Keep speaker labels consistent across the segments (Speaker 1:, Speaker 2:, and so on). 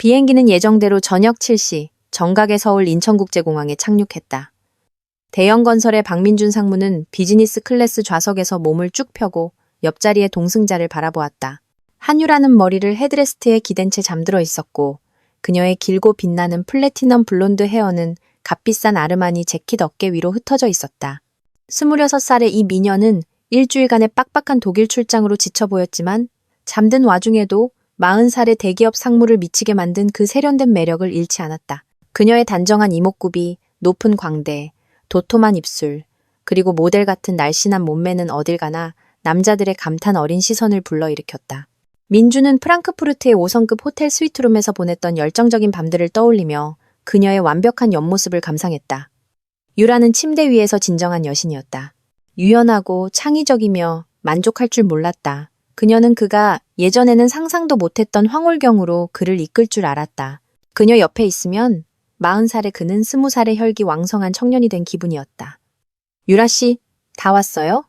Speaker 1: 비행기는 예정대로 저녁 7시 정각에 서울 인천국제공항에 착륙했다. 대형 건설의 박민준 상무는 비즈니스 클래스 좌석에서 몸을 쭉 펴고 옆자리의 동승자를 바라보았다. 한유라는 머리를 헤드레스트에 기댄 채 잠들어 있었고 그녀의 길고 빛나는 플래티넘 블론드 헤어는 값비싼 아르마니 재킷 어깨 위로 흩어져 있었다. 26살의 이 미녀는 일주일간의 빡빡한 독일 출장으로 지쳐 보였지만 잠든 와중에도 40살의 대기업 상무를 미치게 만든 그 세련된 매력을 잃지 않았다. 그녀의 단정한 이목구비, 높은 광대, 도톰한 입술, 그리고 모델 같은 날씬한 몸매는 어딜 가나 남자들의 감탄 어린 시선을 불러일으켰다. 민주는 프랑크푸르트의 5성급 호텔 스위트룸에서 보냈던 열정적인 밤들을 떠올리며 그녀의 완벽한 옆모습을 감상했다. 유라는 침대 위에서 진정한 여신이었다. 유연하고 창의적이며 만족할 줄 몰랐다. 그녀는 그가 예전에는 상상도 못했던 황홀경으로 그를 이끌 줄 알았다. 그녀 옆에 있으면 40살의 그는 20살의 혈기 왕성한 청년이 된 기분이었다. 유라 씨, 다 왔어요?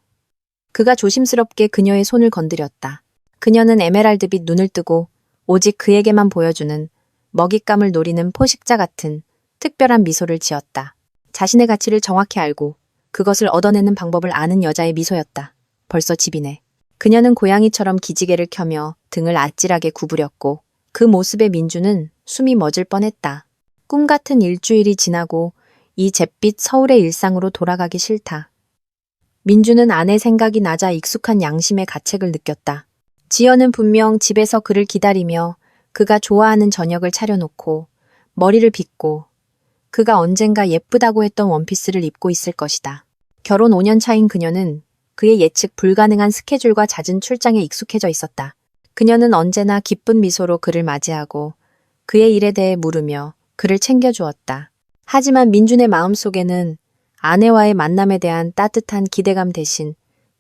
Speaker 1: 그가 조심스럽게 그녀의 손을 건드렸다. 그녀는 에메랄드빛 눈을 뜨고 오직 그에게만 보여주는 먹잇감을 노리는 포식자 같은 특별한 미소를 지었다. 자신의 가치를 정확히 알고 그것을 얻어내는 방법을 아는 여자의 미소였다. 벌써 집이네. 그녀는 고양이처럼 기지개를 켜며 등을 아찔하게 구부렸고 그 모습에 민주는 숨이 멎을 뻔했다. 꿈 같은 일주일이 지나고 이 잿빛 서울의 일상으로 돌아가기 싫다. 민주는 아내 생각이 나자 익숙한 양심의 가책을 느꼈다. 지연은 분명 집에서 그를 기다리며 그가 좋아하는 저녁을 차려놓고 머리를 빗고 그가 언젠가 예쁘다고 했던 원피스를 입고 있을 것이다. 결혼 5년 차인 그녀는 그의 예측 불가능한 스케줄과 잦은 출장에 익숙해져 있었다. 그녀는 언제나 기쁜 미소로 그를 맞이하고 그의 일에 대해 물으며 그를 챙겨주었다. 하지만 민준의 마음속에는 아내와의 만남에 대한 따뜻한 기대감 대신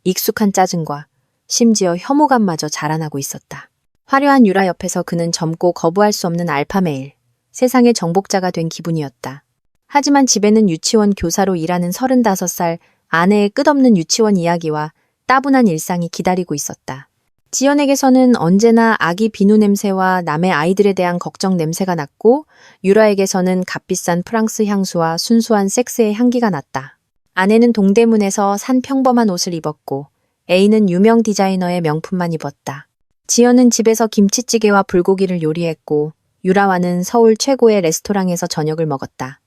Speaker 1: 익숙한 짜증과 심지어 혐오감마저 자라나고 있었다. 화려한 유라 옆에서 그는 젊고 거부할 수 없는 알파메일, 세상의 정복자가 된 기분이었다. 하지만 집에는 유치원 교사로 일하는 35살 아내의 끝없는 유치원 이야기와 따분한 일상이 기다리고 있었다. 지연에게서는 언제나 아기 비누 냄새와 남의 아이들에 대한 걱정 냄새가 났고 유라에게서는 값비싼 프랑스 향수와 순수한 섹스의 향기가 났다. 아내는 동대문에서 산 평범한 옷을 입었고 A는 유명 디자이너의 명품만 입었다. 지연은 집에서 김치찌개와 불고기를 요리했고 유라와는 서울 최고의 레스토랑에서 저녁을 먹었다.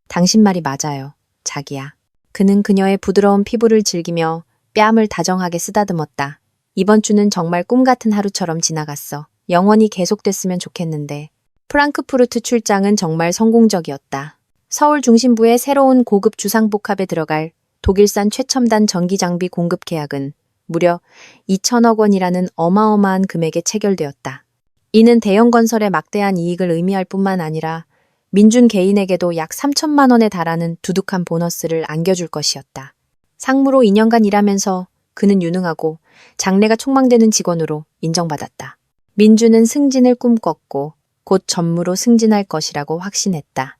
Speaker 1: 당신 말이 맞아요, 자기야. 그는 그녀의 부드러운 피부를 즐기며 뺨을 다정하게 쓰다듬었다. 이번 주는 정말 꿈 같은 하루처럼 지나갔어. 영원히 계속됐으면 좋겠는데. 프랑크푸르트 출장은 정말 성공적이었다. 서울 중심부의 새로운 고급 주상복합에 들어갈 독일산 최첨단 전기장비 공급 계약은 무려 2천억 원이라는 어마어마한 금액에 체결되었다. 이는 대형 건설의 막대한 이익을 의미할 뿐만 아니라 민준 개인에게도 약 3천만 원에 달하는 두둑한 보너스를 안겨줄 것이었다. 상무로 2년간 일하면서 그는 유능하고 장래가 촉망되는 직원으로 인정받았다. 민준은 승진을 꿈꿨고 곧 전무로 승진할 것이라고 확신했다.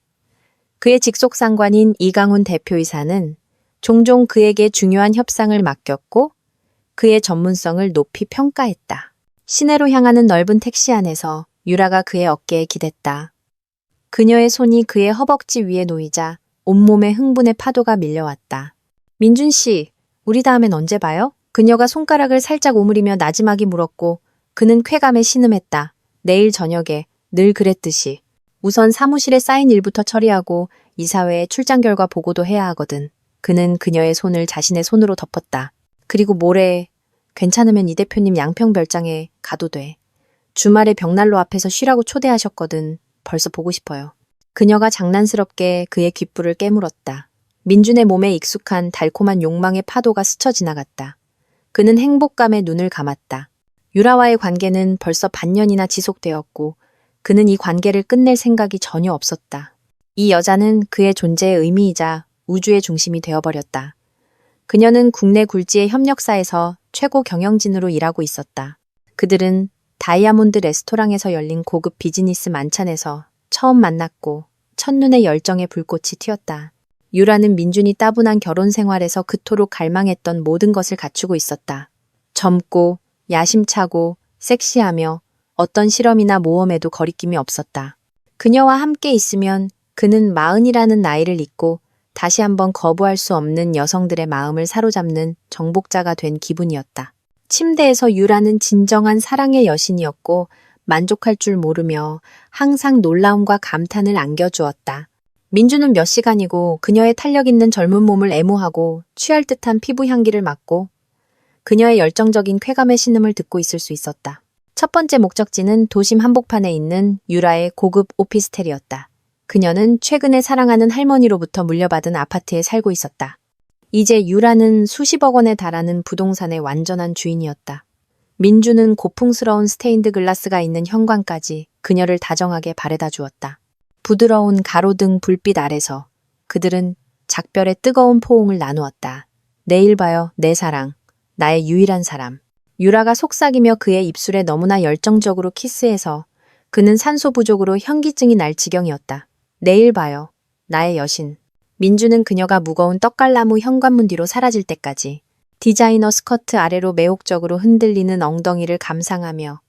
Speaker 1: 그의 직속 상관인 이강훈 대표이사는 종종 그에게 중요한 협상을 맡겼고 그의 전문성을 높이 평가했다. 시내로 향하는 넓은 택시 안에서 유라가 그의 어깨에 기댔다. 그녀의 손이 그의 허벅지 위에 놓이자 온몸에 흥분의 파도가 밀려왔다. 민준 씨, 우리 다음엔 언제 봐요? 그녀가 손가락을 살짝 오므리며 나지막이 물었고 그는 쾌감에 신음했다. 내일 저녁에 늘 그랬듯이. 우선 사무실에 쌓인 일부터 처리하고 이사회에 출장 결과 보고도 해야 하거든. 그는 그녀의 손을 자신의 손으로 덮었다. 그리고 모레 괜찮으면 이 대표님 양평별장에 가도 돼. 주말에 벽난로 앞에서 쉬라고 초대하셨거든. 벌써 보고 싶어요. 그녀가 장난스럽게 그의 귓불을 깨물었다. 민준의 몸에 익숙한 달콤한 욕망의 파도가 스쳐 지나갔다. 그는 행복감에 눈을 감았다. 유라와의 관계는 벌써 반년이나 지속되었고 그는 이 관계를 끝낼 생각이 전혀 없었다. 이 여자는 그의 존재의 의미이자 우주의 중심이 되어버렸다. 그녀는 국내 굴지의 협력사에서 최고 경영진으로 일하고 있었다. 그들은 다이아몬드 레스토랑에서 열린 고급 비즈니스 만찬에서 처음 만났고 첫눈에 열정의 불꽃이 튀었다. 유라는 민준이 따분한 결혼 생활에서 그토록 갈망했던 모든 것을 갖추고 있었다. 젊고 야심차고 섹시하며 어떤 실험이나 모험에도 거리낌이 없었다. 그녀와 함께 있으면 그는 40이라는 나이를 잊고 다시 한번 거부할 수 없는 여성들의 마음을 사로잡는 정복자가 된 기분이었다. 침대에서 유라는 진정한 사랑의 여신이었고 만족할 줄 모르며 항상 놀라움과 감탄을 안겨주었다. 민주는 몇 시간이고 그녀의 탄력 있는 젊은 몸을 애무하고 취할 듯한 피부 향기를 맡고 그녀의 열정적인 쾌감의 신음을 듣고 있을 수 있었다. 첫 번째 목적지는 도심 한복판에 있는 유라의 고급 오피스텔이었다. 그녀는 최근에 사랑하는 할머니로부터 물려받은 아파트에 살고 있었다. 이제 유라는 수십억 원에 달하는 부동산의 완전한 주인이었다. 민주는 고풍스러운 스테인드 글라스가 있는 현관까지 그녀를 다정하게 바래다 주었다. 부드러운 가로등 불빛 아래서 그들은 작별의 뜨거운 포옹을 나누었다. 내일 봐요, 내 사랑. 나의 유일한 사람. 유라가 속삭이며 그의 입술에 너무나 열정적으로 키스해서 그는 산소 부족으로 현기증이 날 지경이었다. 내일 봐요, 나의 여신. 민주는 그녀가 무거운 떡갈나무 현관문 뒤로 사라질 때까지 디자이너 스커트 아래로 매혹적으로 흔들리는 엉덩이를 감상하며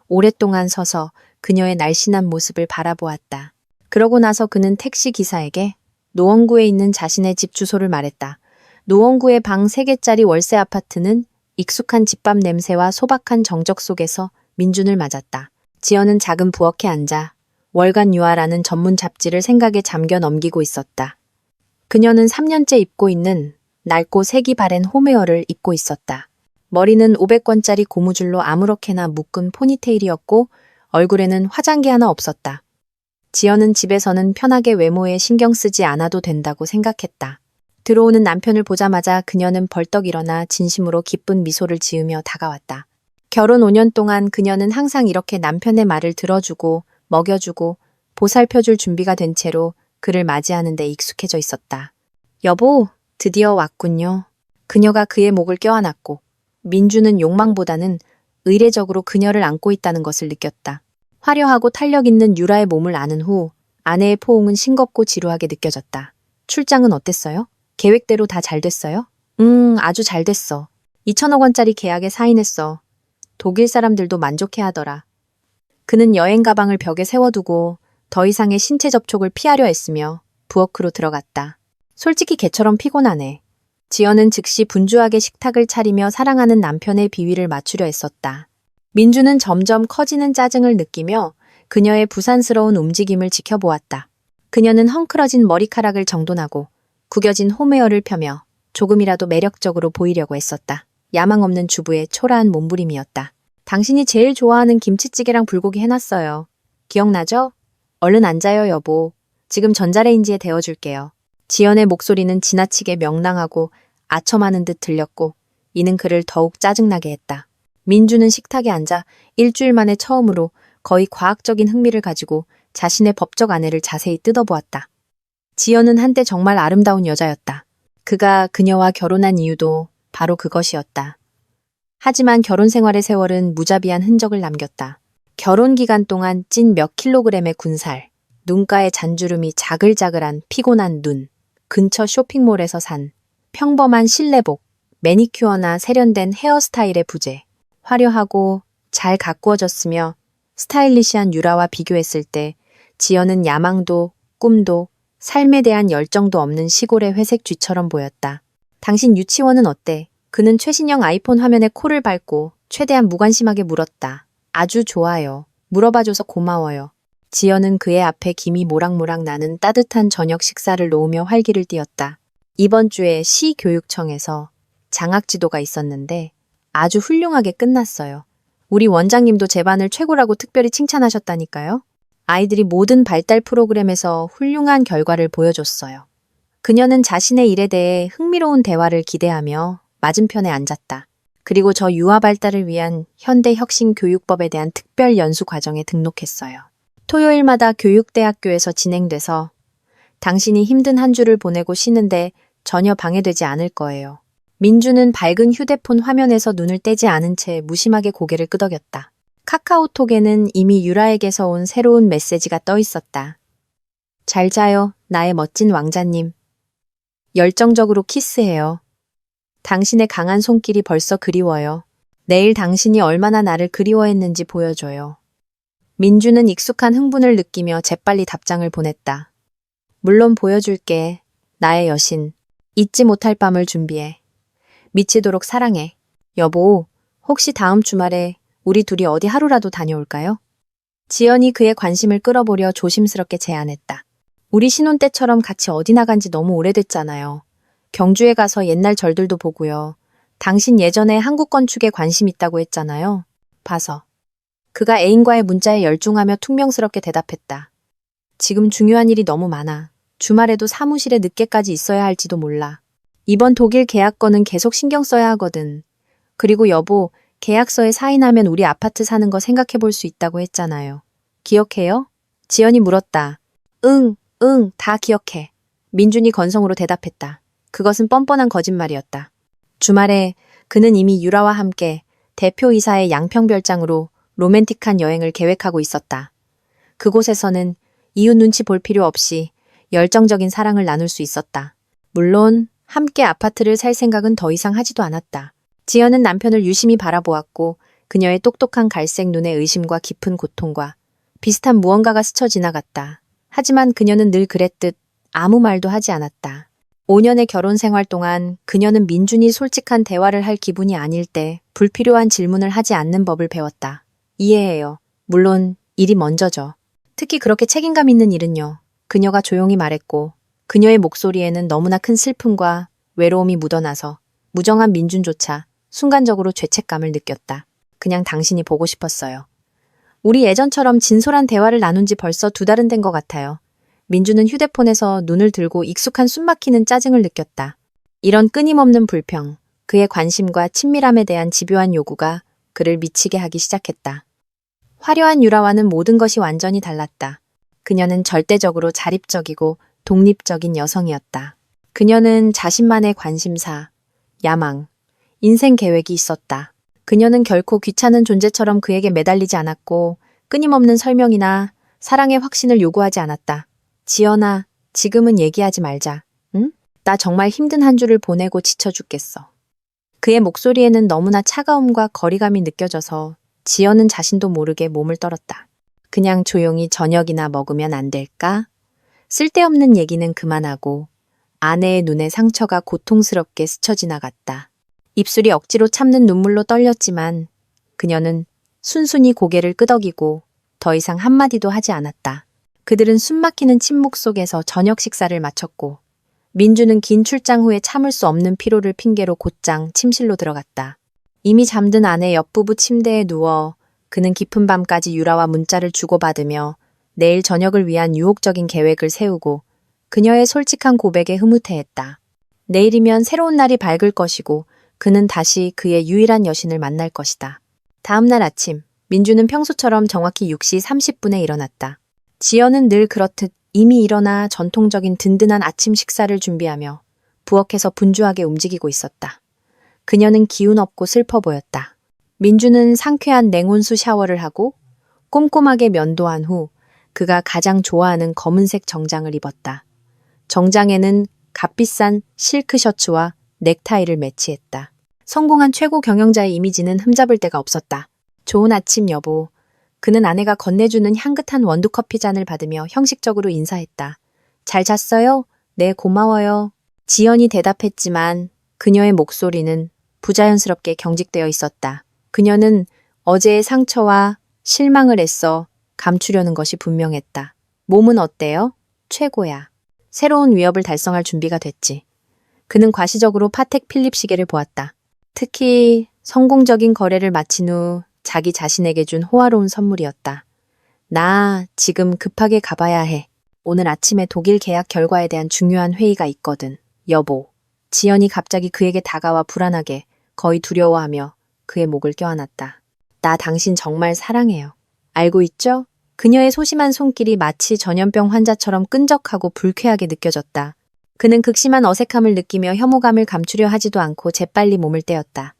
Speaker 1: 오랫동안 서서 그녀의 날씬한 모습을 바라보았다. 그러고 나서 그는 택시 기사에게 노원구에 있는 자신의 집 주소를 말했다. 노원구의 방 3개짜리 월세 아파트는 익숙한 집밥 냄새와 소박한 정적 속에서 민준을 맞았다. 지연은 작은 부엌에 앉아 월간 유아라는 전문 잡지를 생각에 잠겨 넘기고 있었다. 그녀는 3년째 입고 있는 낡고 색이 바랜 홈웨어를 입고 있었다. 머리는 500권짜리 고무줄로 아무렇게나 묶은 포니테일이었고 얼굴에는 화장기 하나 없었다. 지연은 집에서는 편하게 외모에 신경 쓰지 않아도 된다고 생각했다. 들어오는 남편을 보자마자 그녀는 벌떡 일어나 진심으로 기쁜 미소를 지으며 다가왔다. 결혼 5년 동안 그녀는 항상 이렇게 남편의 말을 들어주고 먹여주고 보살펴줄 준비가 된 채로 그를 맞이하는 데 익숙해져 있었다. 여보, 드디어 왔군요. 그녀가 그의 목을 껴안았고 민주는 욕망보다는 의례적으로 그녀를 안고 있다는 것을 느꼈다. 화려하고 탄력 있는 유라의 몸을 아는 후 아내의 포옹은 싱겁고 지루하게 느껴졌다. 출장은 어땠어요? 계획대로 다 잘 됐어요? 아주 잘 됐어. 2천억 원짜리 계약에 사인했어. 독일 사람들도 만족해하더라. 그는 여행 가방을 벽에 세워두고 더 이상의 신체 접촉을 피하려 했으며 부엌으로 들어갔다. 솔직히 개처럼 피곤하네. 지연은 즉시 분주하게 식탁을 차리며 사랑하는 남편의 비위를 맞추려 했었다. 민주는 점점 커지는 짜증을 느끼며 그녀의 부산스러운 움직임을 지켜보았다. 그녀는 헝클어진 머리카락을 정돈하고 구겨진 홈웨어를 펴며 조금이라도 매력적으로 보이려고 했었다. 야망 없는 주부의 초라한 몸부림이었다. 당신이 제일 좋아하는 김치찌개랑 불고기 해놨어요. 기억나죠? 얼른 앉아요, 여보. 지금 전자레인지에 데워줄게요. 지연의 목소리는 지나치게 명랑하고 아첨하는 듯 들렸고 이는 그를 더욱 짜증나게 했다. 민주는 식탁에 앉아 일주일 만에 처음으로 거의 과학적인 흥미를 가지고 자신의 법적 아내를 자세히 뜯어보았다. 지연은 한때 정말 아름다운 여자였다. 그가 그녀와 결혼한 이유도 바로 그것이었다. 하지만 결혼 생활의 세월은 무자비한 흔적을 남겼다. 결혼 기간 동안 찐 몇 킬로그램의 군살, 눈가에 잔주름이 자글자글한 피곤한 눈, 근처 쇼핑몰에서 산 평범한 실내복, 매니큐어나 세련된 헤어스타일의 부재, 화려하고 잘 가꾸어졌으며 스타일리시한 유라와 비교했을 때 지연은 야망도 꿈도 삶에 대한 열정도 없는 시골의 회색 쥐처럼 보였다. 당신 유치원은 어때? 그는 최신형 아이폰 화면에 코를 밟고 최대한 무관심하게 물었다. 아주 좋아요. 물어봐줘서 고마워요. 지연은 그의 앞에 김이 모락모락 나는 따뜻한 저녁 식사를 놓으며 활기를 띠었다. 이번 주에 시교육청에서 장학지도가 있었는데 아주 훌륭하게 끝났어요. 우리 원장님도 제 반을 최고라고 특별히 칭찬하셨다니까요. 아이들이 모든 발달 프로그램에서 훌륭한 결과를 보여줬어요. 그녀는 자신의 일에 대해 흥미로운 대화를 기대하며 맞은편에 앉았다. 그리고 저 유아 발달을 위한 현대혁신교육법에 대한 특별 연수 과정에 등록했어요. 토요일마다 교육대학교에서 진행돼서 당신이 힘든 한 주를 보내고 쉬는데 전혀 방해되지 않을 거예요. 민주는 밝은 휴대폰 화면에서 눈을 떼지 않은 채 무심하게 고개를 끄덕였다. 카카오톡에는 이미 유라에게서 온 새로운 메시지가 떠 있었다. 잘 자요, 나의 멋진 왕자님. 열정적으로 키스해요. 당신의 강한 손길이 벌써 그리워요. 내일 당신이 얼마나 나를 그리워했는지 보여줘요. 민주는 익숙한 흥분을 느끼며 재빨리 답장을 보냈다. 물론 보여줄게. 나의 여신. 잊지 못할 밤을 준비해. 미치도록 사랑해. 여보, 혹시 다음 주말에 우리 둘이 어디 하루라도 다녀올까요? 지연이 그의 관심을 끌어보려 조심스럽게 제안했다. 우리 신혼 때처럼 같이 어디 나간 지 너무 오래됐잖아요. 경주에 가서 옛날 절들도 보고요. 당신 예전에 한국 건축에 관심 있다고 했잖아요. 봐서. 그가 애인과의 문자에 열중하며 퉁명스럽게 대답했다. 지금 중요한 일이 너무 많아. 주말에도 사무실에 늦게까지 있어야 할지도 몰라. 이번 독일 계약건은 계속 신경 써야 하거든. 그리고 여보, 계약서에 사인하면 우리 아파트 사는 거 생각해 볼 수 있다고 했잖아요. 기억해요? 지연이 물었다. 응, 다 기억해. 민준이 건성으로 대답했다. 그것은 뻔뻔한 거짓말이었다. 주말에 그는 이미 유라와 함께 대표이사의 양평별장으로 로맨틱한 여행을 계획하고 있었다. 그곳에서는 이웃 눈치 볼 필요 없이 열정적인 사랑을 나눌 수 있었다. 물론 함께 아파트를 살 생각은 더 이상 하지도 않았다. 지연은 남편을 유심히 바라보았고 그녀의 똑똑한 갈색 눈에 의심과 깊은 고통과 비슷한 무언가가 스쳐 지나갔다. 하지만 그녀는 늘 그랬듯 아무 말도 하지 않았다. 5년의 결혼 생활 동안 그녀는 민준이 솔직한 대화를 할 기분이 아닐 때 불필요한 질문을 하지 않는 법을 배웠다. 이해해요. 물론 일이 먼저죠. 특히 그렇게 책임감 있는 일은요. 그녀가 조용히 말했고 그녀의 목소리에는 너무나 큰 슬픔과 외로움이 묻어나서 무정한 민준조차 순간적으로 죄책감을 느꼈다. 그냥 당신이 보고 싶었어요. 우리 예전처럼 진솔한 대화를 나눈 지 벌써 2달은 된 것 같아요. 민주는 휴대폰에서 눈을 들고 익숙한 숨막히는 짜증을 느꼈다. 이런 끊임없는 불평, 그의 관심과 친밀함에 대한 집요한 요구가 그를 미치게 하기 시작했다. 화려한 유라와는 모든 것이 완전히 달랐다. 그녀는 절대적으로 자립적이고 독립적인 여성이었다. 그녀는 자신만의 관심사, 야망, 인생 계획이 있었다. 그녀는 결코 귀찮은 존재처럼 그에게 매달리지 않았고 끊임없는 설명이나 사랑의 확신을 요구하지 않았다. 지연아, 지금은 얘기하지 말자. 응? 나 정말 힘든 한 주를 보내고 지쳐 죽겠어. 그의 목소리에는 너무나 차가움과 거리감이 느껴져서 지연은 자신도 모르게 몸을 떨었다. 그냥 조용히 저녁이나 먹으면 안 될까? 쓸데없는 얘기는 그만하고 아내의 눈에 상처가 고통스럽게 스쳐 지나갔다. 입술이 억지로 참는 눈물로 떨렸지만 그녀는 순순히 고개를 끄덕이고 더 이상 한마디도 하지 않았다. 그들은 숨막히는 침묵 속에서 저녁 식사를 마쳤고 민주는 긴 출장 후에 참을 수 없는 피로를 핑계로 곧장 침실로 들어갔다. 이미 잠든 아내 옆부부 침대에 누워 그는 깊은 밤까지 유라와 문자를 주고받으며 내일 저녁을 위한 유혹적인 계획을 세우고 그녀의 솔직한 고백에 흐뭇해했다. 내일이면 새로운 날이 밝을 것이고 그는 다시 그의 유일한 여신을 만날 것이다. 다음 날 아침, 민주는 평소처럼 정확히 6시 30분에 일어났다. 지연은 늘 그렇듯 이미 일어나 전통적인 든든한 아침 식사를 준비하며 부엌에서 분주하게 움직이고 있었다. 그녀는 기운 없고 슬퍼 보였다. 민주는 상쾌한 냉온수 샤워를 하고 꼼꼼하게 면도한 후 그가 가장 좋아하는 검은색 정장을 입었다. 정장에는 값비싼 실크 셔츠와 넥타이를 매치했다. 성공한 최고 경영자의 이미지는 흠잡을 데가 없었다. 좋은 아침 여보. 그는 아내가 건네주는 향긋한 원두커피 잔을 받으며 형식적으로 인사했다. 잘 잤어요? 네, 고마워요. 지연이 대답했지만 그녀의 목소리는 부자연스럽게 경직되어 있었다. 그녀는 어제의 상처와 실망을 애써 감추려는 것이 분명했다. 몸은 어때요? 최고야. 새로운 위협을 달성할 준비가 됐지. 그는 과시적으로 파텍 필립 시계를 보았다. 특히 성공적인 거래를 마친 후 자기 자신에게 준 호화로운 선물이었다. 나 지금 급하게 가봐야 해. 오늘 아침에 독일 계약 결과에 대한 중요한 회의가 있거든. 여보. 지연이 갑자기 그에게 다가와 불안하게 거의 두려워하며 그의 목을 껴안았다. 나 당신 정말 사랑해요. 알고 있죠? 그녀의 소심한 손길이 마치 전염병 환자처럼 끈적하고 불쾌하게 느껴졌다. 그는 극심한 어색함을 느끼며 혐오감을 감추려 하지도 않고 재빨리 몸을 떼었다.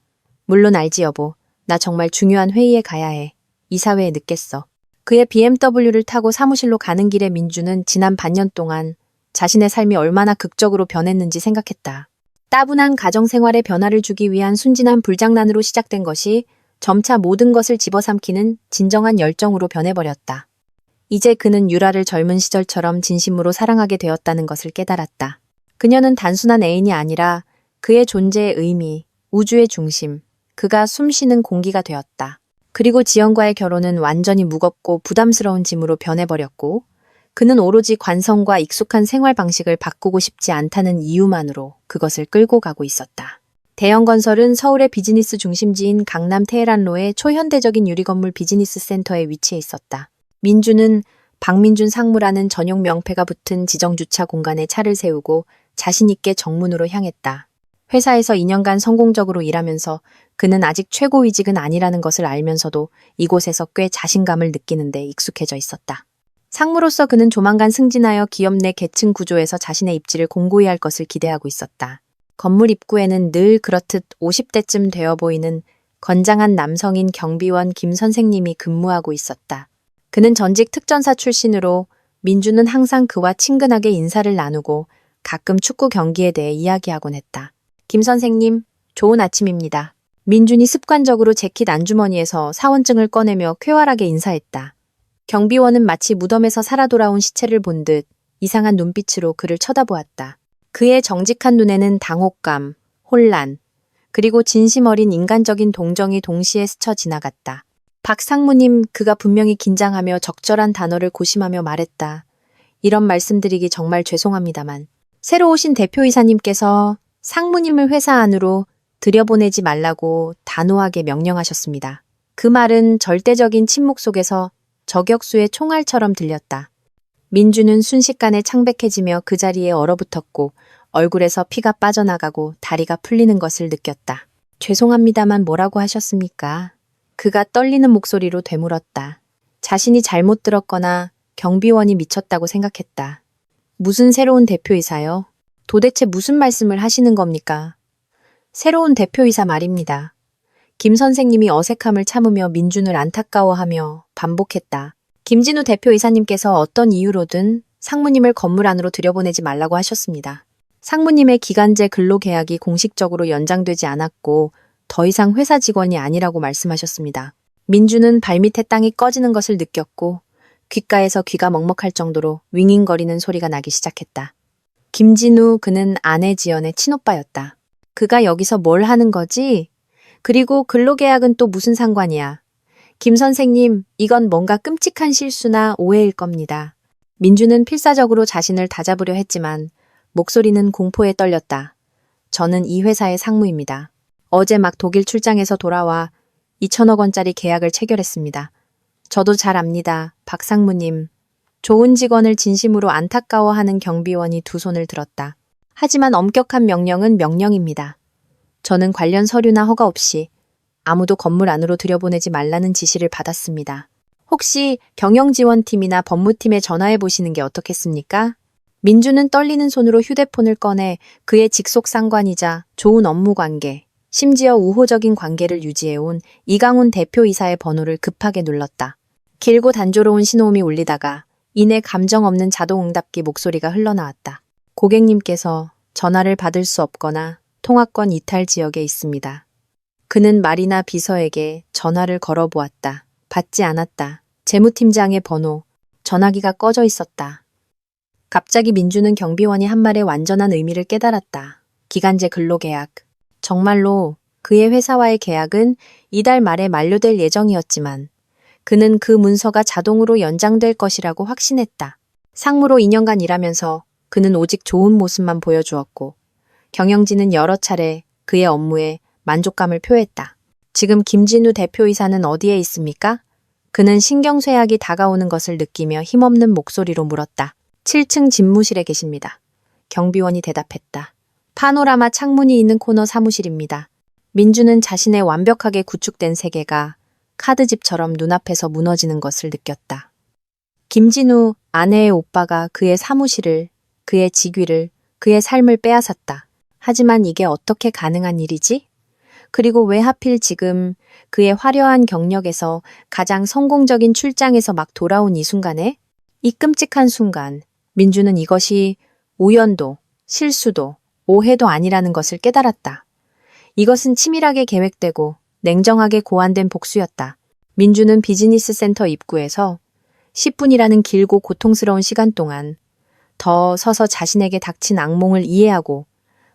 Speaker 1: 물론 알지 여보. 나 정말 중요한 회의에 가야 해. 이사회에 늦겠어. 그의 BMW를 타고 사무실로 가는 길에 민주는 지난 반년 동안 자신의 삶이 얼마나 극적으로 변했는지 생각했다. 따분한 가정생활에 변화를 주기 위한 순진한 불장난으로 시작된 것이 점차 모든 것을 집어삼키는 진정한 열정으로 변해버렸다. 이제 그는 유라를 젊은 시절처럼 진심으로 사랑하게 되었다는 것을 깨달았다. 그녀는 단순한 애인이 아니라 그의 존재의 의미, 우주의 중심, 그가 숨쉬는 공기가 되었다. 그리고 지연과의 결혼은 완전히 무겁고 부담스러운 짐으로 변해버렸고, 그는 오로지 관성과 익숙한 생활 방식을 바꾸고 싶지 않다는 이유만으로 그것을 끌고 가고 있었다. 대형건설은 서울의 비즈니스 중심지인 강남 테헤란로의 초현대적인 유리건물 비즈니스 센터에 위치해 있었다. 민주는 박민준 상무라는 전용 명패가 붙은 지정주차 공간에 차를 세우고 자신있게 정문으로 향했다. 회사에서 2년간 성공적으로 일하면서 그는 아직 최고위직은 아니라는 것을 알면서도 이곳에서 꽤 자신감을 느끼는데 익숙해져 있었다. 상무로서 그는 조만간 승진하여 기업 내 계층 구조에서 자신의 입지를 공고히 할 것을 기대하고 있었다. 건물 입구에는 늘 그렇듯 50대쯤 되어 보이는 건장한 남성인 경비원 김 선생님이 근무하고 있었다. 그는 전직 특전사 출신으로 민주는 항상 그와 친근하게 인사를 나누고 가끔 축구 경기에 대해 이야기하곤 했다. 김 선생님, 좋은 아침입니다. 민준이 습관적으로 재킷 안주머니에서 사원증을 꺼내며 쾌활하게 인사했다. 경비원은 마치 무덤에서 살아 돌아온 시체를 본 듯 이상한 눈빛으로 그를 쳐다보았다. 그의 정직한 눈에는 당혹감, 혼란, 그리고 진심 어린 인간적인 동정이 동시에 스쳐 지나갔다. 박 상무님, 그가 분명히 긴장하며 적절한 단어를 고심하며 말했다. 이런 말씀드리기 정말 죄송합니다만 새로 오신 대표이사님께서 상무님을 회사 안으로 들여보내지 말라고 단호하게 명령하셨습니다. 그 말은 절대적인 침묵 속에서 저격수의 총알처럼 들렸다. 민주는 순식간에 창백해지며 그 자리에 얼어붙었고 얼굴에서 피가 빠져나가고 다리가 풀리는 것을 느꼈다. 죄송합니다만 뭐라고 하셨습니까? 그가 떨리는 목소리로 되물었다. 자신이 잘못 들었거나 경비원이 미쳤다고 생각했다. 무슨 새로운 대표이사요? 도대체 무슨 말씀을 하시는 겁니까? 새로운 대표이사 말입니다. 김 선생님이 어색함을 참으며 민준을 안타까워하며 반복했다. 김진우 대표이사님께서 어떤 이유로든 상무님을 건물 안으로 들여보내지 말라고 하셨습니다. 상무님의 기간제 근로계약이 공식적으로 연장되지 않았고 더 이상 회사 직원이 아니라고 말씀하셨습니다. 민주는 발밑에 땅이 꺼지는 것을 느꼈고 귓가에서 귀가 먹먹할 정도로 윙윙거리는 소리가 나기 시작했다. 김진우, 그는 아내 지연의 친오빠였다. 그가 여기서 뭘 하는 거지? 그리고 근로계약은 또 무슨 상관이야? 김 선생님, 이건 뭔가 끔찍한 실수나 오해일 겁니다. 민주는 필사적으로 자신을 다잡으려 했지만 목소리는 공포에 떨렸다. 저는 이 회사의 상무입니다. 어제 막 독일 출장에서 돌아와 2천억 원짜리 계약을 체결했습니다. 저도 잘 압니다. 박 상무님. 좋은 직원을 진심으로 안타까워하는 경비원이 두 손을 들었다. 하지만 엄격한 명령은 명령입니다. 저는 관련 서류나 허가 없이 아무도 건물 안으로 들여보내지 말라는 지시를 받았습니다. 혹시 경영지원팀이나 법무팀에 전화해 보시는 게 어떻겠습니까? 민주는 떨리는 손으로 휴대폰을 꺼내 그의 직속 상관이자 좋은 업무 관계, 심지어 우호적인 관계를 유지해온 이강훈 대표이사의 번호를 급하게 눌렀다. 길고 단조로운 신호음이 울리다가 이내 감정 없는 자동응답기 목소리가 흘러나왔다. 고객님께서 전화를 받을 수 없거나 통화권 이탈 지역에 있습니다. 그는 말이나 비서에게 전화를 걸어보았다. 받지 않았다. 재무팀장의 번호, 전화기가 꺼져 있었다. 갑자기 민주는 경비원이 한 말의 완전한 의미를 깨달았다. 기간제 근로계약. 정말로 그의 회사와의 계약은 이달 말에 만료될 예정이었지만 그는 그 문서가 자동으로 연장될 것이라고 확신했다. 상무로 2년간 일하면서 그는 오직 좋은 모습만 보여주었고 경영진은 여러 차례 그의 업무에 만족감을 표했다. 지금 김진우 대표이사는 어디에 있습니까? 그는 신경쇠약이 다가오는 것을 느끼며 힘없는 목소리로 물었다. 7층 집무실에 계십니다. 경비원이 대답했다. 파노라마 창문이 있는 코너 사무실입니다. 민주는 자신의 완벽하게 구축된 세계가 카드집처럼 눈앞에서 무너지는 것을 느꼈다. 김진우, 아내의 오빠가 그의 사무실을, 그의 직위를, 그의 삶을 빼앗았다. 하지만 이게 어떻게 가능한 일이지? 그리고 왜 하필 지금 그의 화려한 경력에서 가장 성공적인 출장에서 막 돌아온 이 순간에? 이 끔찍한 순간, 민주는 이것이 우연도, 실수도, 오해도 아니라는 것을 깨달았다. 이것은 치밀하게 계획되고 냉정하게 고안된 복수였다. 민주는 비즈니스 센터 입구에서 10분이라는 길고 고통스러운 시간 동안 더 서서 자신에게 닥친 악몽을 이해하고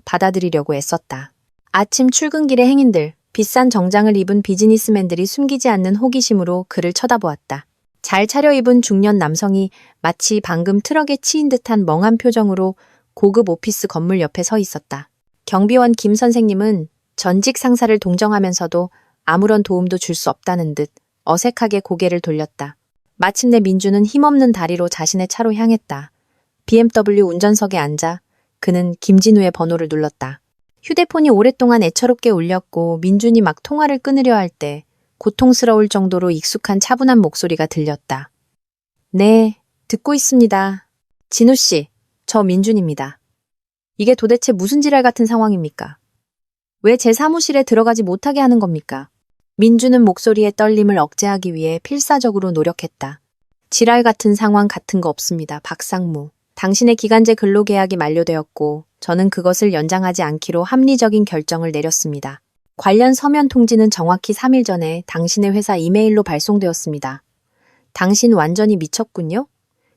Speaker 1: 받아들이려고 애썼다. 아침 출근길의 행인들, 비싼 정장을 입은 비즈니스맨들이 숨기지 않는 호기심으로 그를 쳐다보았다. 잘 차려입은 중년 남성이 마치 방금 트럭에 치인 듯한 멍한 표정으로 고급 오피스 건물 옆에 서 있었다. 경비원 김 선생님은 전직 상사를 동정하면서도 아무런 도움도 줄 수 없다는 듯 어색하게 고개를 돌렸다. 마침내 민주는 힘없는 다리로 자신의 차로 향했다. BMW 운전석에 앉아 그는 김진우의 번호를 눌렀다. 휴대폰이 오랫동안 애처롭게 울렸고 민준이 막 통화를 끊으려 할 때 고통스러울 정도로 익숙한 차분한 목소리가 들렸다. 네, 듣고 있습니다. 진우 씨, 저 민준입니다. 이게 도대체 무슨 지랄 같은 상황입니까? 왜 제 사무실에 들어가지 못하게 하는 겁니까? 민주는 목소리의 떨림을 억제하기 위해 필사적으로 노력했다. 지랄 같은 상황 같은 거 없습니다. 박상무. 당신의 기간제 근로계약이 만료되었고 저는 그것을 연장하지 않기로 합리적인 결정을 내렸습니다. 관련 서면 통지는 정확히 3일 전에 당신의 회사 이메일로 발송되었습니다. 당신 완전히 미쳤군요?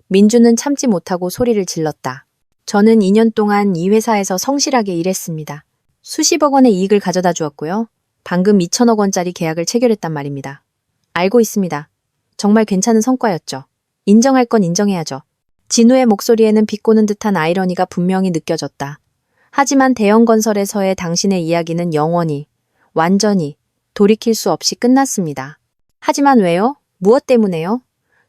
Speaker 1: 민주는 참지 못하고 소리를 질렀다. 저는 2년 동안 이 회사에서 성실하게 일했습니다. 수십억 원의 이익을 가져다 주었고요. 방금 2천억 원짜리 계약을 체결했단 말입니다. 알고 있습니다. 정말 괜찮은 성과였죠. 인정할 건 인정해야죠. 진우의 목소리에는 비꼬는 듯한 아이러니가 분명히 느껴졌다. 하지만 대형건설에서의 당신의 이야기는 영원히, 완전히 돌이킬 수 없이 끝났습니다. 하지만 왜요? 무엇 때문에요?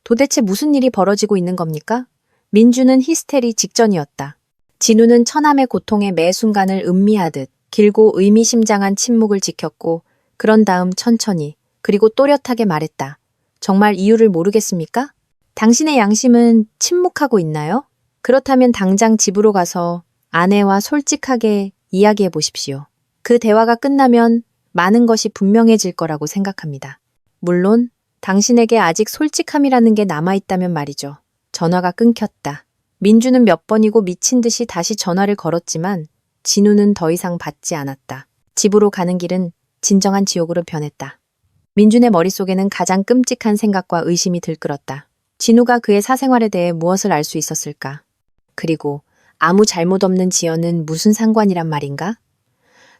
Speaker 1: 도대체 무슨 일이 벌어지고 있는 겁니까? 민주는 히스테리 직전이었다. 진우는 처남의 고통의 매 순간을 음미하듯 길고 의미심장한 침묵을 지켰고 그런 다음 천천히 그리고 또렷하게 말했다. 정말 이유를 모르겠습니까? 당신의 양심은 침묵하고 있나요? 그렇다면 당장 집으로 가서 아내와 솔직하게 이야기해 보십시오. 그 대화가 끝나면 많은 것이 분명해질 거라고 생각합니다. 물론 당신에게 아직 솔직함이라는 게 남아있다면 말이죠. 전화가 끊겼다. 민주는 몇 번이고 미친 듯이 다시 전화를 걸었지만 진우는 더 이상 받지 않았다. 집으로 가는 길은 진정한 지옥으로 변했다. 민준의 머릿속에는 가장 끔찍한 생각과 의심이 들끓었다. 진우가 그의 사생활에 대해 무엇을 알 수 있었을까? 그리고 아무 잘못 없는 지연은 무슨 상관이란 말인가?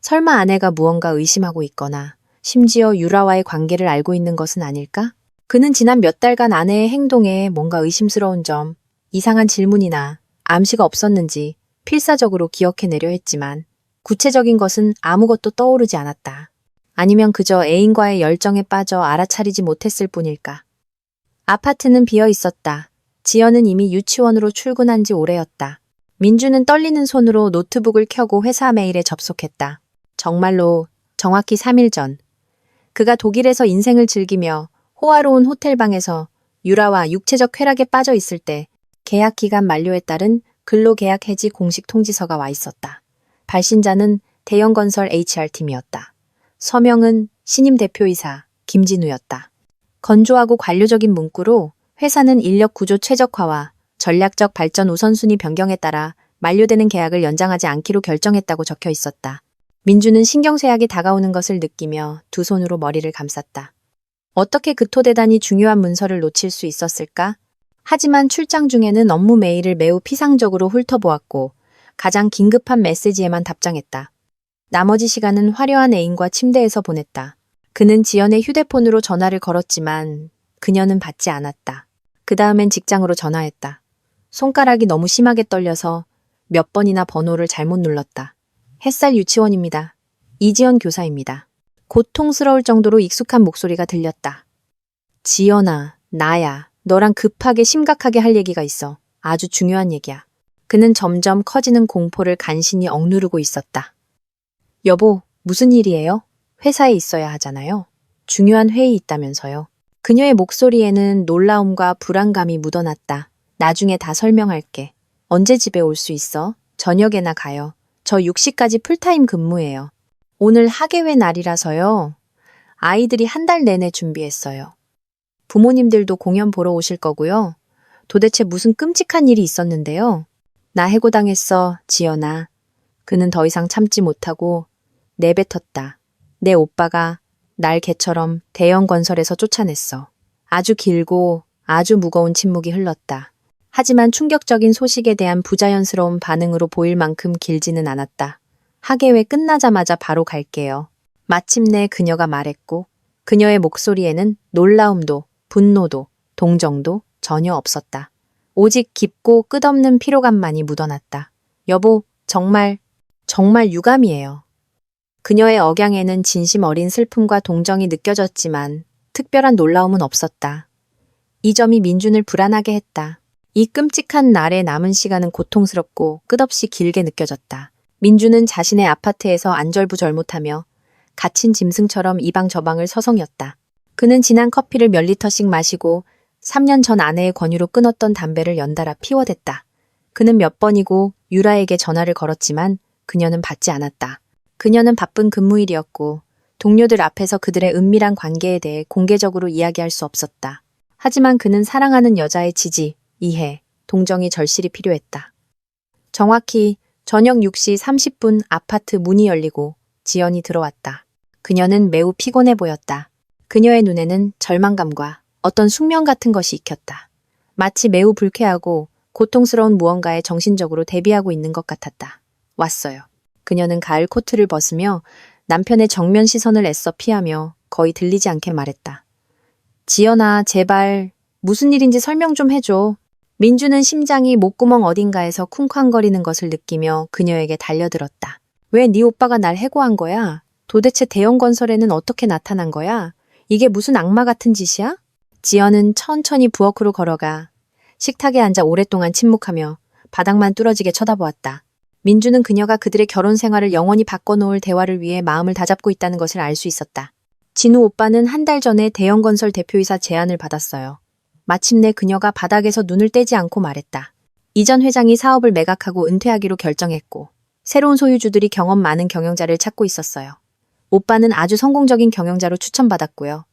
Speaker 1: 설마 아내가 무언가 의심하고 있거나 심지어 유라와의 관계를 알고 있는 것은 아닐까? 그는 지난 몇 달간 아내의 행동에 뭔가 의심스러운 점, 이상한 질문이나 암시가 없었는지 필사적으로 기억해내려 했지만 구체적인 것은 아무것도 떠오르지 않았다. 아니면 그저 애인과의 열정에 빠져 알아차리지 못했을 뿐일까? 아파트는 비어 있었다. 지연은 이미 유치원으로 출근한 지 오래였다. 민주는 떨리는 손으로 노트북을 켜고 회사 메일에 접속했다. 정말로 정확히 3일 전 그가 독일에서 인생을 즐기며 호화로운 호텔방에서 유라와 육체적 쾌락에 빠져 있을 때 계약 기간 만료에 따른 근로계약 해지 공식 통지서가 와 있었다. 발신자는 대형건설 HR팀이었다. 서명은 신임 대표이사 김진우였다. 건조하고 관료적인 문구로 회사는 인력 구조 최적화와 전략적 발전 우선순위 변경에 따라 만료되는 계약을 연장하지 않기로 결정했다고 적혀 있었다. 민주는 신경쇠약이 다가오는 것을 느끼며 두 손으로 머리를 감쌌다. 어떻게 그 토대단이 중요한 문서를 놓칠 수 있었을까? 하지만 출장 중에는 업무 메일을 매우 피상적으로 훑어보았고 가장 긴급한 메시지에만 답장했다. 나머지 시간은 화려한 애인과 침대에서 보냈다. 그는 지연의 휴대폰으로 전화를 걸었지만 그녀는 받지 않았다. 그 다음엔 직장으로 전화했다. 손가락이 너무 심하게 떨려서 몇 번이나 번호를 잘못 눌렀다. 햇살 유치원입니다. 이지연 교사입니다. 고통스러울 정도로 익숙한 목소리가 들렸다. 지연아, 나야. 너랑 급하게 심각하게 할 얘기가 있어. 아주 중요한 얘기야. 그는 점점 커지는 공포를 간신히 억누르고 있었다. 여보, 무슨 일이에요? 회사에 있어야 하잖아요. 중요한 회의 있다면서요. 그녀의 목소리에는 놀라움과 불안감이 묻어났다. 나중에 다 설명할게. 언제 집에 올 수 있어? 저녁에나 가요. 저 6시까지 풀타임 근무해요. 오늘 학예회 날이라서요. 아이들이 한 달 내내 준비했어요. 부모님들도 공연 보러 오실 거고요. 도대체 무슨 끔찍한 일이 있었는데요. 나 해고당했어, 지연아. 그는 더 이상 참지 못하고 내뱉었다. 내 오빠가 날 개처럼 대형 건설에서 쫓아냈어. 아주 길고 아주 무거운 침묵이 흘렀다. 하지만 충격적인 소식에 대한 부자연스러운 반응으로 보일 만큼 길지는 않았다. 학예회 끝나자마자 바로 갈게요. 마침내 그녀가 말했고 그녀의 목소리에는 놀라움도 분노도 동정도 전혀 없었다. 오직 깊고 끝없는 피로감만이 묻어났다. 여보, 정말 유감이에요. 그녀의 억양에는 진심 어린 슬픔과 동정이 느껴졌지만 특별한 놀라움은 없었다. 이 점이 민준을 불안하게 했다. 이 끔찍한 날의 남은 시간은 고통스럽고 끝없이 길게 느껴졌다. 민준은 자신의 아파트에서 안절부절못하며 갇힌 짐승처럼 이 방 저 방을 서성였다. 그는 진한 커피를 몇 리터씩 마시고 3년 전 아내의 권유로 끊었던 담배를 연달아 피워댔다. 그는 몇 번이고 유라에게 전화를 걸었지만 그녀는 받지 않았다. 그녀는 바쁜 근무일이었고 동료들 앞에서 그들의 은밀한 관계에 대해 공개적으로 이야기할 수 없었다. 하지만 그는 사랑하는 여자의 지지, 이해, 동정이 절실히 필요했다. 정확히 저녁 6시 30분 아파트 문이 열리고 지연이 들어왔다. 그녀는 매우 피곤해 보였다. 그녀의 눈에는 절망감과 어떤 숙명 같은 것이 익혔다. 마치 매우 불쾌하고 고통스러운 무언가에 정신적으로 대비하고 있는 것 같았다. 왔어요. 그녀는 가을 코트를 벗으며 남편의 정면 시선을 애써 피하며 거의 들리지 않게 말했다. 지연아, 제발 무슨 일인지 설명 좀 해줘. 민주는 심장이 목구멍 어딘가에서 쿵쾅거리는 것을 느끼며 그녀에게 달려들었다. 왜 네 오빠가 날 해고한 거야? 도대체 대형 건설에는 어떻게 나타난 거야? 이게 무슨 악마 같은 짓이야? 지연은 천천히 부엌으로 걸어가 식탁에 앉아 오랫동안 침묵하며 바닥만 뚫어지게 쳐다보았다. 민주는 그녀가 그들의 결혼 생활을 영원히 바꿔놓을 대화를 위해 마음을 다잡고 있다는 것을 알 수 있었다. 진우 오빠는 한 달 전에 대형 건설 대표이사 제안을 받았어요. 마침내 그녀가 바닥에서 눈을 떼지 않고 말했다. 이전 회장이 사업을 매각하고 은퇴하기로 결정했고 새로운 소유주들이 경험 많은 경영자를 찾고 있었어요. 오빠는 아주 성공적인 경영자로 추천받았고요.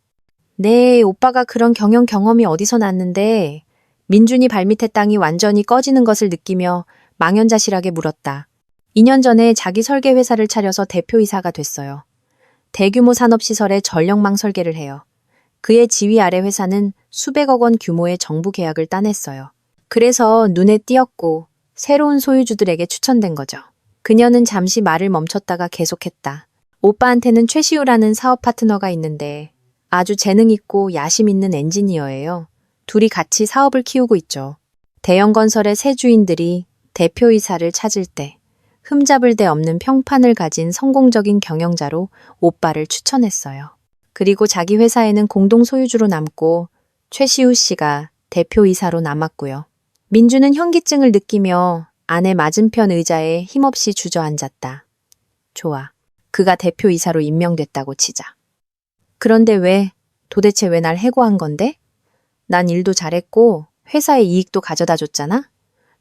Speaker 1: 네, 오빠가 그런 경험이 어디서 났는데? 민준이 발밑의 땅이 완전히 꺼지는 것을 느끼며 망연자실하게 물었다. 2년 전에 자기 설계 회사를 차려서 대표이사가 됐어요. 대규모 산업시설에 전력망 설계를 해요. 그의 지휘 아래 회사는 수백억 원 규모의 정부 계약을 따냈어요. 그래서 눈에 띄었고 새로운 소유주들에게 추천된 거죠. 그녀는 잠시 말을 멈췄다가 계속했다. 오빠한테는 최시우라는 사업 파트너가 있는데 아주 재능 있고 야심 있는 엔지니어예요. 둘이 같이 사업을 키우고 있죠. 대형 건설의 새 주인들이 대표이사를 찾을 때 흠잡을 데 없는 평판을 가진 성공적인 경영자로 오빠를 추천했어요. 그리고 자기 회사에는 공동 소유주로 남고 최시우 씨가 대표이사로 남았고요. 민주는 현기증을 느끼며 아내 맞은편 의자에 힘없이 주저앉았다. 좋아. 그가 대표이사로 임명됐다고 치자. 그런데 도대체 왜 날 해고한 건데? 난 일도 잘했고 회사의 이익도 가져다 줬잖아?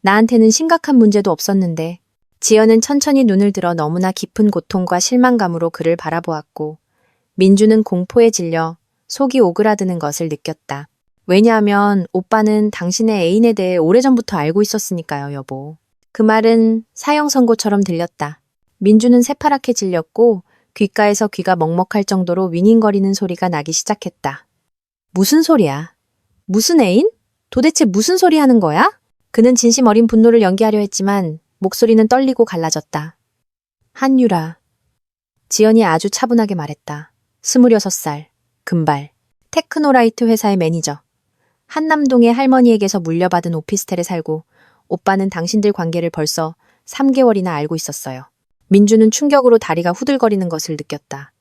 Speaker 1: 나한테는 심각한 문제도 없었는데. 지연은 천천히 눈을 들어 너무나 깊은 고통과 실망감으로 그를 바라보았고 민주는 공포에 질려 속이 오그라드는 것을 느꼈다. 왜냐하면 오빠는 당신의 애인에 대해 오래전부터 알고 있었으니까요, 여보. 그 말은 사형 선고처럼 들렸다. 민주는 새파랗게 질렸고 귓가에서 귀가 먹먹할 정도로 윙윙거리는 소리가 나기 시작했다. 무슨 소리야? 무슨 애인? 도대체 무슨 소리 하는 거야? 그는 진심 어린 분노를 연기하려 했지만 목소리는 떨리고 갈라졌다. 한유라. 지연이 아주 차분하게 말했다. 26살, 금발, 테크노라이트 회사의 매니저. 한남동의 할머니에게서 물려받은 오피스텔에 살고 오빠는 당신들 관계를 벌써 3개월이나 알고 있었어요. 민주는 충격으로 다리가 후들거리는 것을 느꼈다.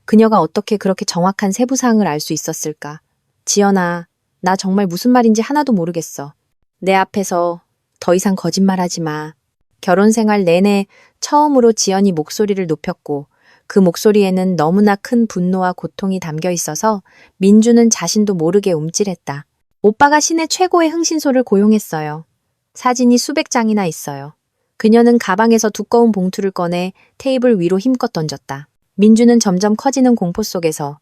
Speaker 1: 그녀가 어떻게 그렇게 정확한 세부사항을 알 수 있었을까? 지연아, 나 정말 무슨 말인지 하나도 모르겠어. 내 앞에서 더 이상 거짓말하지 마. 결혼 생활 내내 처음으로 지연이 목소리를 높였고 그 목소리에는 너무나 큰 분노와 고통이 담겨 있어서 민주는 자신도 모르게 움찔했다. 오빠가 시내 최고의 흥신소를 고용했어요. 사진이 수백 장이나 있어요. 그녀는 가방에서 두꺼운 봉투를 꺼내 테이블 위로 힘껏 던졌다. 민주는 점점 커지는 공포 속에서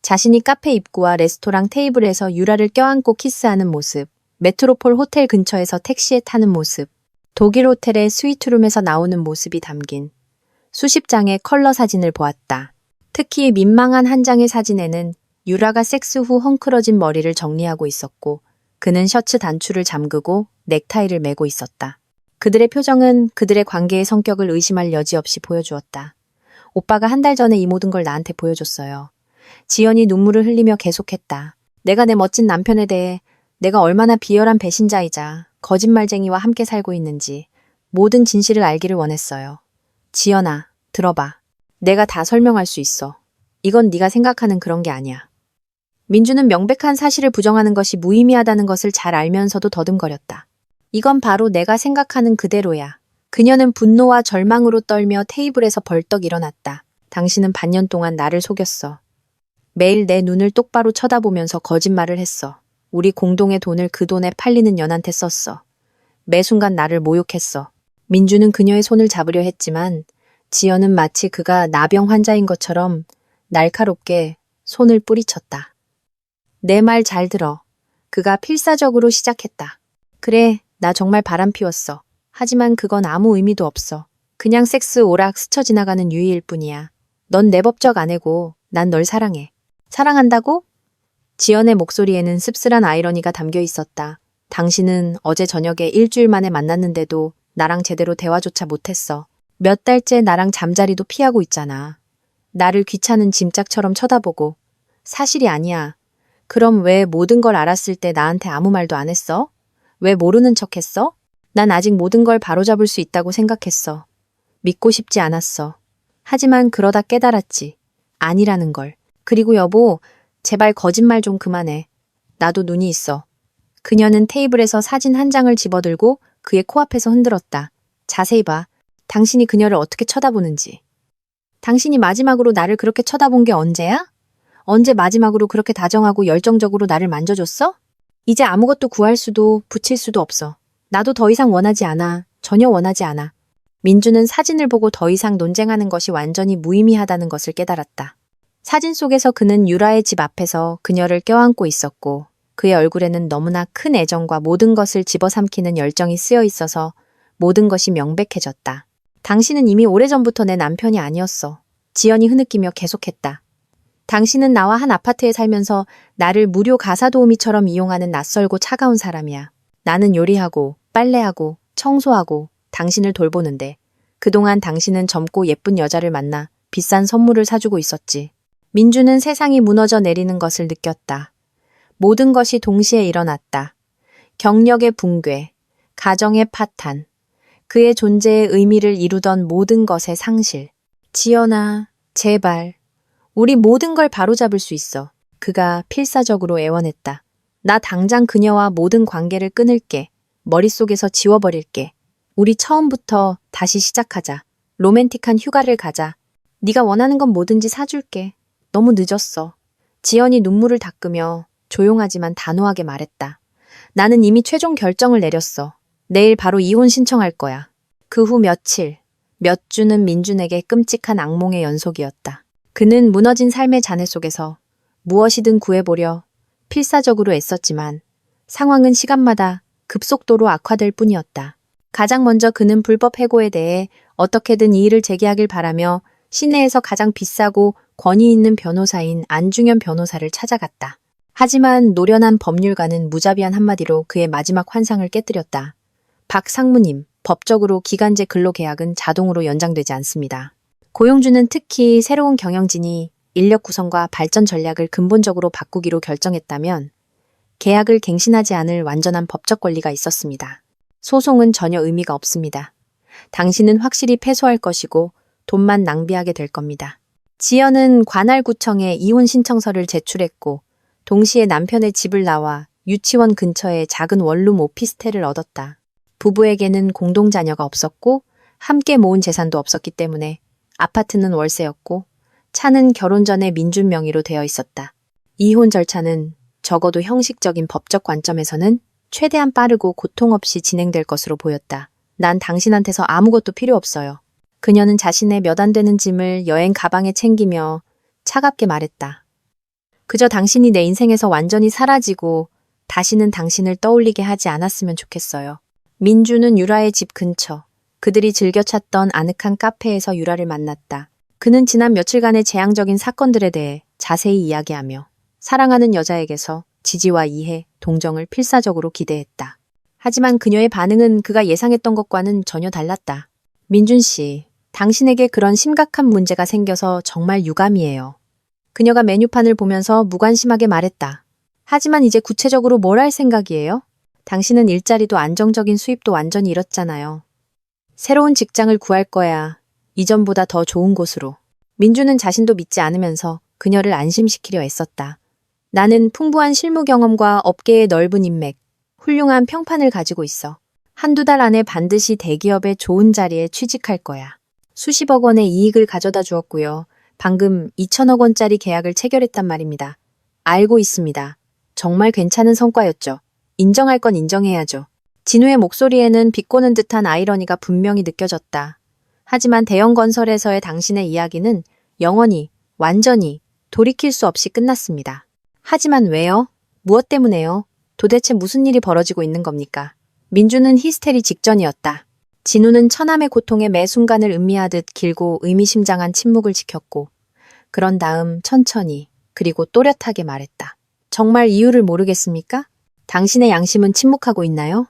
Speaker 1: 자신이 카페 입구와 레스토랑 테이블에서 유라를 껴안고 키스하는 모습, 메트로폴 호텔 근처에서 택시에 타는 모습, 독일 호텔의 스위트룸에서 나오는 모습이 담긴 수십 장의 컬러 사진을 보았다. 특히 민망한 한 장의 사진에는 유라가 섹스 후 헝클어진 머리를 정리하고 있었고 그는 셔츠 단추를 잠그고 넥타이를 매고 있었다. 그들의 표정은 그들의 관계의 성격을 의심할 여지 없이 보여주었다. 오빠가 한 달 전에 이 모든 걸 나한테 보여줬어요. 지연이 눈물을 흘리며 계속했다. 내가 내 멋진 남편에 대해 내가 얼마나 비열한 배신자이자 거짓말쟁이와 함께 살고 있는지 모든 진실을 알기를 원했어요. 지연아, 들어봐. 내가 다 설명할 수 있어. 이건 네가 생각하는 그런 게 아니야. 민주는 명백한 사실을 부정하는 것이 무의미하다는 것을 잘 알면서도 더듬거렸다. 이건 바로 내가 생각하는 그대로야. 그녀는 분노와 절망으로 떨며 테이블에서 벌떡 일어났다. 당신은 반년 동안 나를 속였어. 매일 내 눈을 똑바로 쳐다보면서 거짓말을 했어. 우리 공동의 돈을 그 돈에 팔리는 년한테 썼어. 매 순간 나를 모욕했어. 민주는 그녀의 손을 잡으려 했지만 지연은 마치 그가 나병 환자인 것처럼 날카롭게 손을 뿌리쳤다. 내 말 잘 들어. 그가 필사적으로 시작했다. 그래, 나 정말 바람 피웠어. 하지만 그건 아무 의미도 없어. 그냥 섹스 오락 스쳐 지나가는 유희일 뿐이야. 넌 내 법적 아내고 난 널 사랑해. 사랑한다고? 지연의 목소리에는 씁쓸한 아이러니가 담겨 있었다. 당신은 어제 저녁에 일주일 만에 만났는데도 나랑 제대로 대화조차 못했어. 몇 달째 나랑 잠자리도 피하고 있잖아. 나를 귀찮은 짐짝처럼 쳐다보고. 사실이 아니야. 그럼 왜 모든 걸 알았을 때 나한테 아무 말도 안 했어? 왜 모르는 척 했어? 난 아직 모든 걸 바로잡을 수 있다고 생각했어. 믿고 싶지 않았어. 하지만 그러다 깨달았지. 아니라는 걸. 그리고 여보, 제발 거짓말 좀 그만해. 나도 눈이 있어. 그녀는 테이블에서 사진 한 장을 집어들고 그의 코앞에서 흔들었다. 자세히 봐. 당신이 그녀를 어떻게 쳐다보는지. 당신이 마지막으로 나를 그렇게 쳐다본 게 언제야? 언제 마지막으로 그렇게 다정하고 열정적으로 나를 만져줬어? 이제 아무것도 구할 수도 붙일 수도 없어. 나도 더 이상 원하지 않아. 전혀 원하지 않아. 민주는 사진을 보고 더 이상 논쟁하는 것이 완전히 무의미하다는 것을 깨달았다. 사진 속에서 그는 유라의 집 앞에서 그녀를 껴안고 있었고 그의 얼굴에는 너무나 큰 애정과 모든 것을 집어삼키는 열정이 쓰여 있어서 모든 것이 명백해졌다. 당신은 이미 오래전부터 내 남편이 아니었어. 지연이 흐느끼며 계속했다. 당신은 나와 한 아파트에 살면서 나를 무료 가사 도우미처럼 이용하는 낯설고 차가운 사람이야. 나는 요리하고 빨래하고 청소하고 당신을 돌보는데 그동안 당신은 젊고 예쁜 여자를 만나 비싼 선물을 사주고 있었지. 민주는 세상이 무너져 내리는 것을 느꼈다. 모든 것이 동시에 일어났다. 경력의 붕괴, 가정의 파탄, 그의 존재의 의미를 이루던 모든 것의 상실. 지연아, 제발. 우리 모든 걸 바로잡을 수 있어. 그가 필사적으로 애원했다. 나 당장 그녀와 모든 관계를 끊을게. 머릿속에서 지워버릴게. 우리 처음부터 다시 시작하자. 로맨틱한 휴가를 가자. 네가 원하는 건 뭐든지 사줄게. 너무 늦었어. 지연이 눈물을 닦으며 조용하지만 단호하게 말했다. 나는 이미 최종 결정을 내렸어. 내일 바로 이혼 신청할 거야. 그 후 며칠, 몇 주는 민준에게 끔찍한 악몽의 연속이었다. 그는 무너진 삶의 잔해 속에서 무엇이든 구해보려 필사적으로 애썼지만 상황은 시간마다 급속도로 악화될 뿐이었다. 가장 먼저 그는 불법 해고에 대해 어떻게든 이의를 제기하길 바라며 시내에서 가장 비싸고 권위 있는 변호사인 안중현 변호사를 찾아갔다. 하지만 노련한 법률가는 무자비한 한마디로 그의 마지막 환상을 깨뜨렸다. 박 상무님, 법적으로 기간제 근로계약은 자동으로 연장되지 않습니다. 고용주는 특히 새로운 경영진이 인력 구성과 발전 전략을 근본적으로 바꾸기로 결정했다면 계약을 갱신하지 않을 완전한 법적 권리가 있었습니다. 소송은 전혀 의미가 없습니다. 당신은 확실히 패소할 것이고 돈만 낭비하게 될 겁니다. 지연은 관할구청에 이혼 신청서를 제출했고 동시에 남편의 집을 나와 유치원 근처에 작은 원룸 오피스텔을 얻었다. 부부에게는 공동자녀가 없었고 함께 모은 재산도 없었기 때문에 아파트는 월세였고 차는 결혼 전에 민준 명의로 되어 있었다. 이혼 절차는 적어도 형식적인 법적 관점에서는 최대한 빠르고 고통 없이 진행될 것으로 보였다. 난 당신한테서 아무것도 필요 없어요. 그녀는 자신의 몇 안 되는 짐을 여행 가방에 챙기며 차갑게 말했다. 그저 당신이 내 인생에서 완전히 사라지고 다시는 당신을 떠올리게 하지 않았으면 좋겠어요. 민주는 유라의 집 근처, 그들이 즐겨 찾던 아늑한 카페에서 유라를 만났다. 그는 지난 며칠간의 재앙적인 사건들에 대해 자세히 이야기하며 사랑하는 여자에게서 지지와 이해, 동정을 필사적으로 기대했다. 하지만 그녀의 반응은 그가 예상했던 것과는 전혀 달랐다. 민준 씨, 당신에게 그런 심각한 문제가 생겨서 정말 유감이에요. 그녀가 메뉴판을 보면서 무관심하게 말했다. 하지만 이제 구체적으로 뭘 할 생각이에요? 당신은 일자리도 안정적인 수입도 완전히 잃었잖아요. 새로운 직장을 구할 거야. 이전보다 더 좋은 곳으로. 민주는 자신도 믿지 않으면서 그녀를 안심시키려 애썼다. 나는 풍부한 실무 경험과 업계의 넓은 인맥, 훌륭한 평판을 가지고 있어. 한두 달 안에 반드시 대기업의 좋은 자리에 취직할 거야. 수십억 원의 이익을 가져다 주었고요. 방금 2천억 원짜리 계약을 체결했단 말입니다. 알고 있습니다. 정말 괜찮은 성과였죠. 인정할 건 인정해야죠. 진우의 목소리에는 비꼬는 듯한 아이러니가 분명히 느껴졌다. 하지만 대형 건설에서의 당신의 이야기는 영원히, 완전히 돌이킬 수 없이 끝났습니다. 하지만 왜요? 무엇 때문에요? 도대체 무슨 일이 벌어지고 있는 겁니까? 민주는 히스테리 직전이었다. 진우는 처남의 고통에 매 순간을 음미하듯 길고 의미심장한 침묵을 지켰고 그런 다음 천천히 그리고 또렷하게 말했다. 정말 이유를 모르겠습니까? 당신의 양심은 침묵하고 있나요?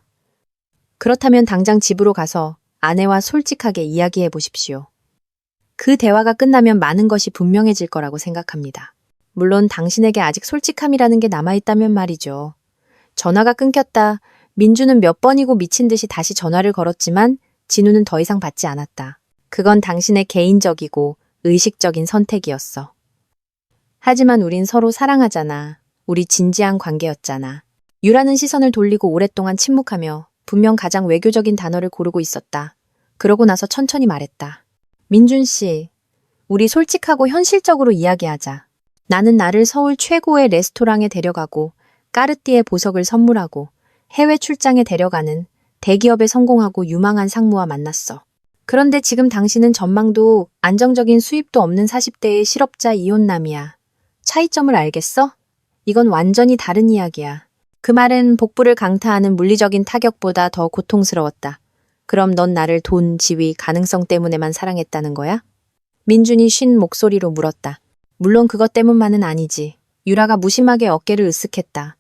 Speaker 1: 그렇다면 당장 집으로 가서 아내와 솔직하게 이야기해 보십시오. 그 대화가 끝나면 많은 것이 분명해질 거라고 생각합니다. 물론 당신에게 아직 솔직함이라는 게 남아있다면 말이죠. 전화가 끊겼다. 민주는 몇 번이고 미친 듯이 다시 전화를 걸었지만 진우는 더 이상 받지 않았다. 그건 당신의 개인적이고 의식적인 선택이었어. 하지만 우린 서로 사랑하잖아. 우리 진지한 관계였잖아. 유라는 시선을 돌리고 오랫동안 침묵하며 분명 가장 외교적인 단어를 고르고 있었다. 그러고 나서 천천히 말했다. 민준 씨, 우리 솔직하고 현실적으로 이야기하자. 나는 나를 서울 최고의 레스토랑에 데려가고 까르띠에 보석을 선물하고 해외 출장에 데려가는 대기업에 성공하고 유망한 상무와 만났어. 그런데 지금 당신은 전망도 안정적인 수입도 없는 40대의 실업자 이혼남이야. 차이점을 알겠어? 이건 완전히 다른 이야기야. 그 말은 복부를 강타하는 물리적인 타격보다 더 고통스러웠다. 그럼 넌 나를 돈, 지위, 가능성 때문에만 사랑했다는 거야? 민준이 쉰 목소리로 물었다. 물론 그것 때문만은 아니지. 유라가 무심하게 어깨를 으쓱했다.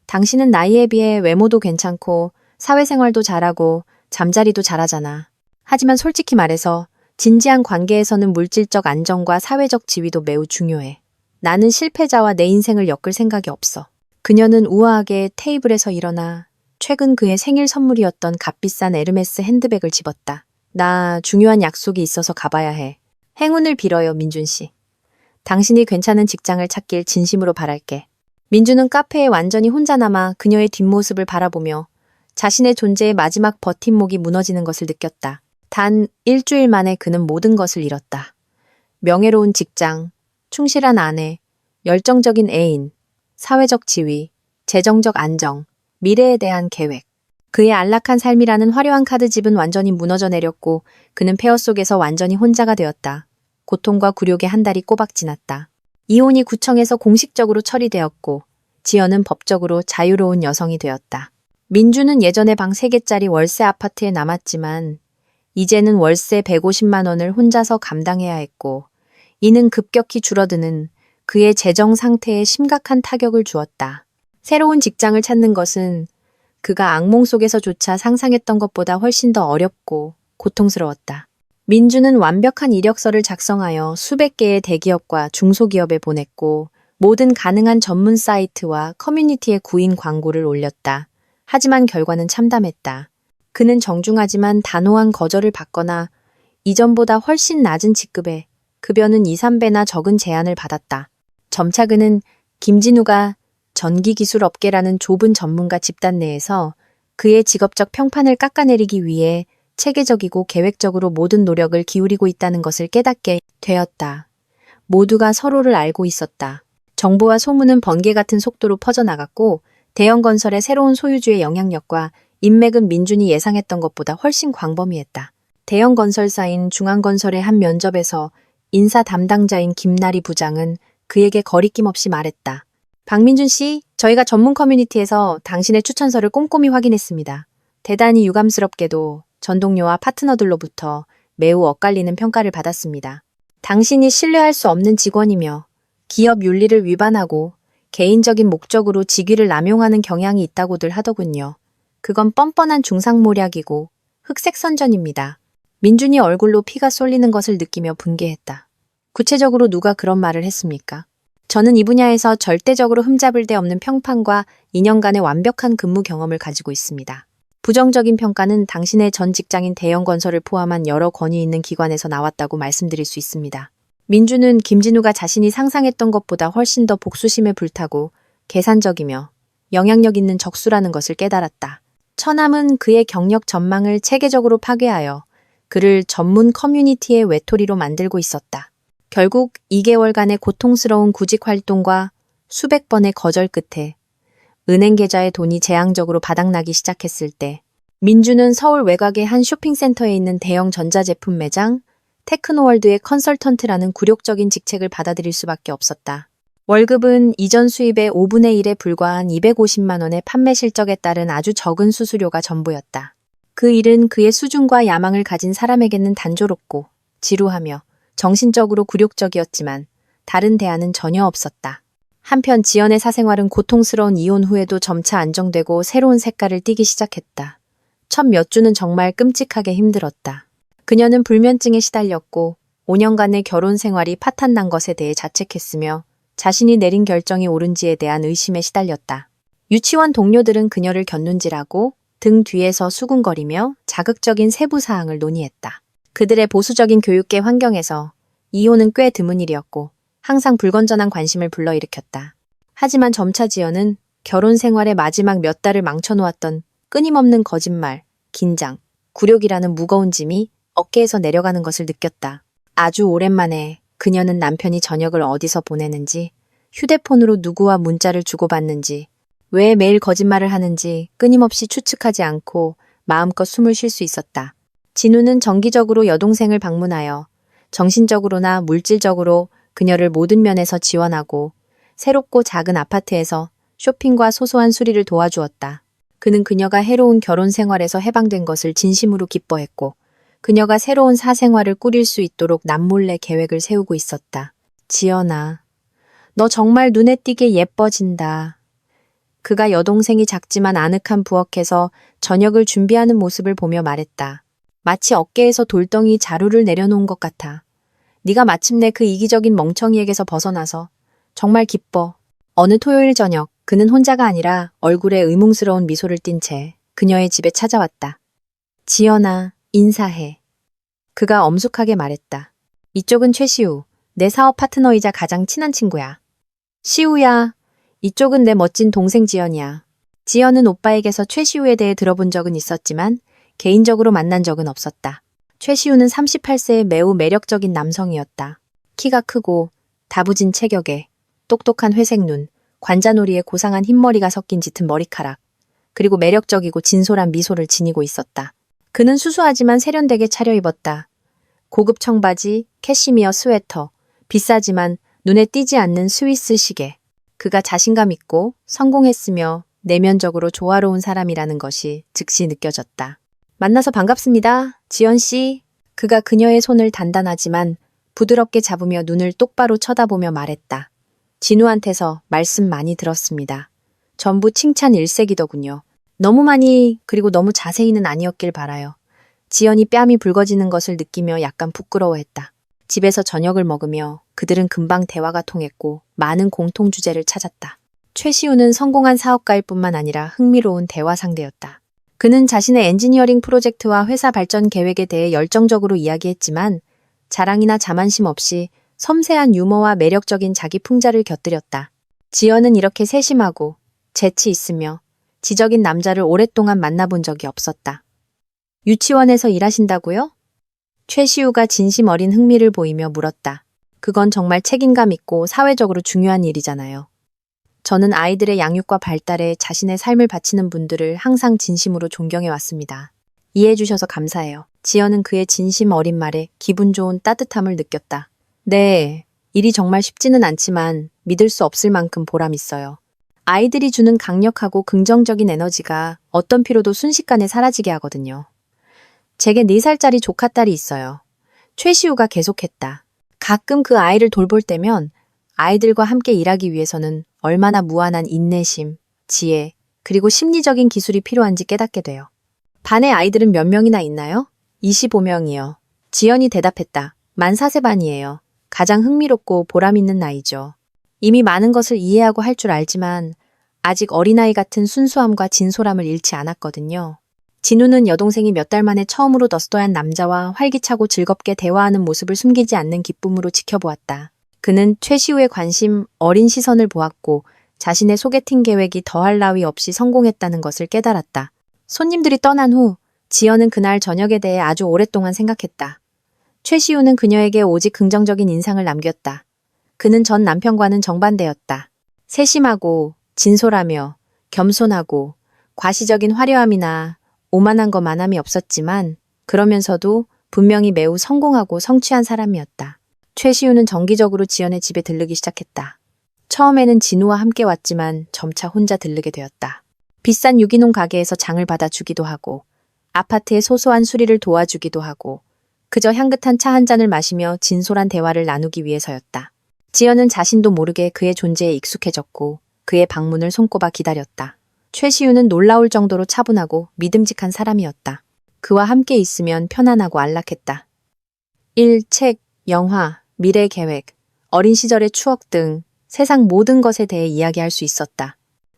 Speaker 1: 당신은 나이에 비해 외모도 괜찮고 사회생활도 잘하고 잠자리도 잘하잖아. 하지만 솔직히 말해서 진지한 관계에서는 물질적 안정과 사회적 지위도 매우 중요해. 나는 실패자와 내 인생을 엮을 생각이 없어. 그녀는 우아하게 테이블에서 일어나 최근 그의 생일 선물이었던 값비싼 에르메스 핸드백을 집었다. 나 중요한 약속이 있어서 가봐야 해. 행운을 빌어요, 민준 씨. 당신이 괜찮은 직장을 찾길 진심으로 바랄게. 민주는 카페에 완전히 혼자 남아 그녀의 뒷모습을 바라보며 자신의 존재의 마지막 버팀목이 무너지는 것을 느꼈다. 단 일주일 만에 그는 모든 것을 잃었다. 명예로운 직장, 충실한 아내, 열정적인 애인, 사회적 지위, 재정적 안정, 미래에 대한 계획. 그의 안락한 삶이라는 화려한 카드집은 완전히 무너져 내렸고 그는 폐허 속에서 완전히 혼자가 되었다. 고통과 굴욕의 한 달이 꼬박 지났다. 이혼이 구청에서 공식적으로 처리되었고 지연은 법적으로 자유로운 여성이 되었다. 민주는 예전에 방 3개짜리 월세 아파트에 남았지만 이제는 월세 150만 원을 혼자서 감당해야 했고 이는 급격히 줄어드는 그의 재정 상태에 심각한 타격을 주었다. 새로운 직장을 찾는 것은 그가 악몽 속에서조차 상상했던 것보다 훨씬 더 어렵고 고통스러웠다. 민주는 완벽한 이력서를 작성하여 수백 개의 대기업과 중소기업에 보냈고 모든 가능한 전문 사이트와 커뮤니티에 구인 광고를 올렸다. 하지만 결과는 참담했다. 그는 정중하지만 단호한 거절을 받거나 이전보다 훨씬 낮은 직급에 급여는 2, 3배나 적은 제안을 받았다. 점차 그는 김진우가 전기기술업계라는 좁은 전문가 집단 내에서 그의 직업적 평판을 깎아내리기 위해 체계적이고 계획적으로 모든 노력을 기울이고 있다는 것을 깨닫게 되었다. 모두가 서로를 알고 있었다. 정보와 소문은 번개 같은 속도로 퍼져나갔고 대형 건설의 새로운 소유주의 영향력과 인맥은 민준이 예상했던 것보다 훨씬 광범위했다. 대형 건설사인 중앙건설의 한 면접에서 인사 담당자인 김나리 부장은 그에게 거리낌 없이 말했다. 박민준 씨, 저희가 전문 커뮤니티에서 당신의 추천서를 꼼꼼히 확인했습니다. 대단히 유감스럽게도 전 동료와 파트너들로부터 매우 엇갈리는 평가를 받았습니다. 당신이 신뢰할 수 없는 직원이며 기업 윤리를 위반하고 개인적인 목적으로 직위를 남용하는 경향이 있다고들 하더군요. 그건 뻔뻔한 중상모략이고 흑색선전입니다. 민준이 얼굴로 피가 쏠리는 것을 느끼며 분개했다. 구체적으로 누가 그런 말을 했습니까? 저는 이 분야에서 절대적으로 흠잡을 데 없는 평판과 2년간의 완벽한 근무 경험을 가지고 있습니다. 부정적인 평가는 당신의 전 직장인 대형건설을 포함한 여러 권위 있는 기관에서 나왔다고 말씀드릴 수 있습니다. 민주는 김진우가 자신이 상상했던 것보다 훨씬 더 복수심에 불타고 계산적이며 영향력 있는 적수라는 것을 깨달았다. 처남은 그의 경력 전망을 체계적으로 파괴하여 그를 전문 커뮤니티의 외톨이로 만들고 있었다. 결국 2개월간의 고통스러운 구직 활동과 수백 번의 거절 끝에 은행 계좌의 돈이 재앙적으로 바닥나기 시작했을 때 민주는 서울 외곽의 한 쇼핑센터에 있는 대형 전자제품 매장 테크노월드의 컨설턴트라는 굴욕적인 직책을 받아들일 수밖에 없었다. 월급은 이전 수입의 5분의 1에 불과한 250만 원의 판매 실적에 따른 아주 적은 수수료가 전부였다. 그 일은 그의 수준과 야망을 가진 사람에게는 단조롭고 지루하며 정신적으로 굴욕적이었지만 다른 대안은 전혀 없었다. 한편 지연의 사생활은 고통스러운 이혼 후에도 점차 안정되고 새로운 색깔을 띠기 시작했다. 첫 몇 주는 정말 끔찍하게 힘들었다. 그녀는 불면증에 시달렸고 5년간의 결혼 생활이 파탄난 것에 대해 자책했으며 자신이 내린 결정이 옳은지에 대한 의심에 시달렸다. 유치원 동료들은 그녀를 곁눈질하고 등 뒤에서 수군거리며 자극적인 세부 사항을 논의했다. 그들의 보수적인 교육계 환경에서 이혼은 꽤 드문 일이었고 항상 불건전한 관심을 불러일으켰다. 하지만 점차 지연은 결혼 생활의 마지막 몇 달을 망쳐놓았던 끊임없는 거짓말, 긴장, 굴욕이라는 무거운 짐이 어깨에서 내려가는 것을 느꼈다. 아주 오랜만에 그녀는 남편이 저녁을 어디서 보내는지, 휴대폰으로 누구와 문자를 주고받는지, 왜 매일 거짓말을 하는지 끊임없이 추측하지 않고 마음껏 숨을 쉴 수 있었다. 진우는 정기적으로 여동생을 방문하여 정신적으로나 물질적으로 그녀를 모든 면에서 지원하고 새롭고 작은 아파트에서 쇼핑과 소소한 수리를 도와주었다. 그는 그녀가 해로운 결혼 생활에서 해방된 것을 진심으로 기뻐했고 그녀가 새로운 사생활을 꾸릴 수 있도록 남몰래 계획을 세우고 있었다. 지연아, 너 정말 눈에 띄게 예뻐진다. 그가 여동생이 작지만 아늑한 부엌에서 저녁을 준비하는 모습을 보며 말했다. 마치 어깨에서 돌덩이 자루를 내려놓은 것 같아. 네가 마침내 그 이기적인 멍청이에게서 벗어나서 정말 기뻐. 어느 토요일 저녁 그는 혼자가 아니라 얼굴에 의문스러운 미소를 띤 채 그녀의 집에 찾아왔다. 지연아, 인사해. 그가 엄숙하게 말했다. 이쪽은 최시우, 내 사업 파트너이자 가장 친한 친구야. 시우야, 이쪽은 내 멋진 동생 지연이야. 지연은 오빠에게서 최시우에 대해 들어본 적은 있었지만 개인적으로 만난 적은 없었다. 최시우는 38세의 매우 매력적인 남성이었다. 키가 크고 다부진 체격에 똑똑한 회색 눈, 관자놀이에 고상한 흰머리가 섞인 짙은 머리카락, 그리고 매력적이고 진솔한 미소를 지니고 있었다. 그는 수수하지만 세련되게 차려입었다. 고급 청바지, 캐시미어 스웨터, 비싸지만 눈에 띄지 않는 스위스 시계. 그가 자신감 있고 성공했으며 내면적으로 조화로운 사람이라는 것이 즉시 느껴졌다. 만나서 반갑습니다, 지연 씨. 그가 그녀의 손을 단단하지만 부드럽게 잡으며 눈을 똑바로 쳐다보며 말했다. 진우한테서 말씀 많이 들었습니다. 전부 칭찬 일색이더군요. 너무 많이 그리고 너무 자세히는 아니었길 바라요. 지연이 뺨이 붉어지는 것을 느끼며 약간 부끄러워했다. 집에서 저녁을 먹으며 그들은 금방 대화가 통했고 많은 공통 주제를 찾았다. 최시우는 성공한 사업가일 뿐만 아니라 흥미로운 대화 상대였다. 그는 자신의 엔지니어링 프로젝트와 회사 발전 계획에 대해 열정적으로 이야기했지만 자랑이나 자만심 없이 섬세한 유머와 매력적인 자기 풍자를 곁들였다. 지연은 이렇게 세심하고 재치 있으며 지적인 남자를 오랫동안 만나본 적이 없었다. 유치원에서 일하신다고요? 최시우가 진심 어린 흥미를 보이며 물었다. 그건 정말 책임감 있고 사회적으로 중요한 일이잖아요. 저는 아이들의 양육과 발달에 자신의 삶을 바치는 분들을 항상 진심으로 존경해 왔습니다. 이해해 주셔서 감사해요. 지연은 그의 진심 어린 말에 기분 좋은 따뜻함을 느꼈다. 네, 일이 정말 쉽지는 않지만 믿을 수 없을 만큼 보람 있어요. 아이들이 주는 강력하고 긍정적인 에너지가 어떤 피로도 순식간에 사라지게 하거든요. 제게 4살짜리 조카딸이 있어요. 최시우가 계속했다. 가끔 그 아이를 돌볼 때면 아이들과 함께 일하기 위해서는 얼마나 무한한 인내심, 지혜, 그리고 심리적인 기술이 필요한지 깨닫게 돼요. 반의 아이들은 몇 명이나 있나요? 25명이요. 지연이 대답했다. 만 4세 반이에요. 가장 흥미롭고 보람 있는 나이죠. 이미 많은 것을 이해하고 할 줄 알지만 아직 어린아이 같은 순수함과 진솔함을 잃지 않았거든요. 진우는 여동생이 몇 달 만에 처음으로 너스떠한 남자와 활기차고 즐겁게 대화하는 모습을 숨기지 않는 기쁨으로 지켜보았다. 그는 최시우의 관심, 어린 시선을 보았고 자신의 소개팅 계획이 더할 나위 없이 성공했다는 것을 깨달았다. 손님들이 떠난 후 지연은 그날 저녁에 대해 아주 오랫동안 생각했다. 최시우는 그녀에게 오직 긍정적인 인상을 남겼다. 그는 전 남편과는 정반대였다. 세심하고 진솔하며 겸손하고 과시적인 화려함이나 오만한 거만함이 없었지만 그러면서도 분명히 매우 성공하고 성취한 사람이었다. 최시우는 정기적으로 지연의 집에 들르기 시작했다. 처음에는 진우와 함께 왔지만 점차 혼자 들르게 되었다. 비싼 유기농 가게에서 장을 받아주기도 하고 아파트의 소소한 수리를 도와주기도 하고 그저 향긋한 차 한 잔을 마시며 진솔한 대화를 나누기 위해서였다. 지연은 자신도 모르게 그의 존재에 익숙해졌고 그의 방문을 손꼽아 기다렸다. 최시우는 놀라울 정도로 차분하고 믿음직한 사람이었다. 그와 함께 있으면 편안하고 안락했다. 일, 책, 영화, 미래 계획, 어린 시절의 추억 등 세상 모든 것에 대해 이야기할 수 있었다.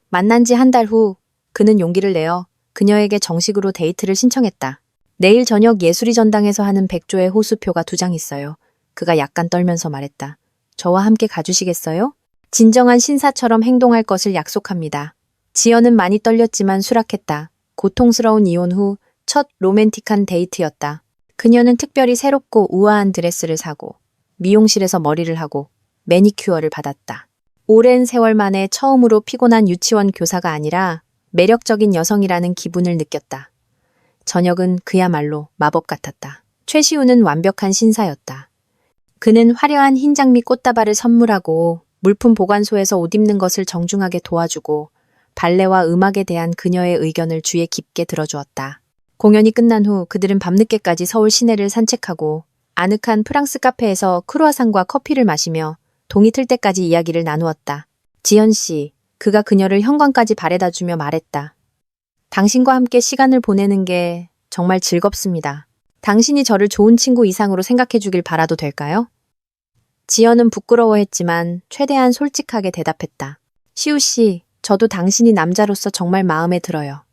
Speaker 1: 만난 지 한 달 후 그는 용기를 내어 그녀에게 정식으로 데이트를 신청했다. 내일 저녁 예술이 전당에서 하는 백조의 호수표가 2장 있어요. 그가 약간 떨면서 말했다. 저와 함께 가주시겠어요? 진정한 신사처럼 행동할 것을 약속합니다. 지연은 많이 떨렸지만 수락했다. 고통스러운 이혼 후 첫 로맨틱한 데이트였다. 그녀는 특별히 새롭고 우아한 드레스를 사고 미용실에서 머리를 하고 매니큐어를 받았다. 오랜 세월 만에 처음으로 피곤한 유치원 교사가 아니라 매력적인 여성이라는 기분을 느꼈다. 저녁은 그야말로 마법 같았다. 최시우는 완벽한 신사였다. 그는 화려한 흰장미 꽃다발을 선물하고 물품 보관소에서 옷 입는 것을 정중하게 도와주고 발레와 음악에 대한 그녀의 의견을 주의 깊게 들어주었다. 공연이 끝난 후 그들은 밤늦게까지 서울 시내를 산책하고 아늑한 프랑스 카페에서 크루아상과 커피를 마시며 동이 틀 때까지 이야기를 나누었다. 지연 씨, 그가 그녀를 현관까지 바래다주며 말했다. 당신과 함께 시간을 보내는 게 정말 즐겁습니다. 당신이 저를 좋은 친구 이상으로 생각해 주길 바라도 될까요? 지연은 부끄러워했지만 최대한 솔직하게 대답했다. 시우 씨, 저도 당신이 남자로서 정말 마음에 들어요.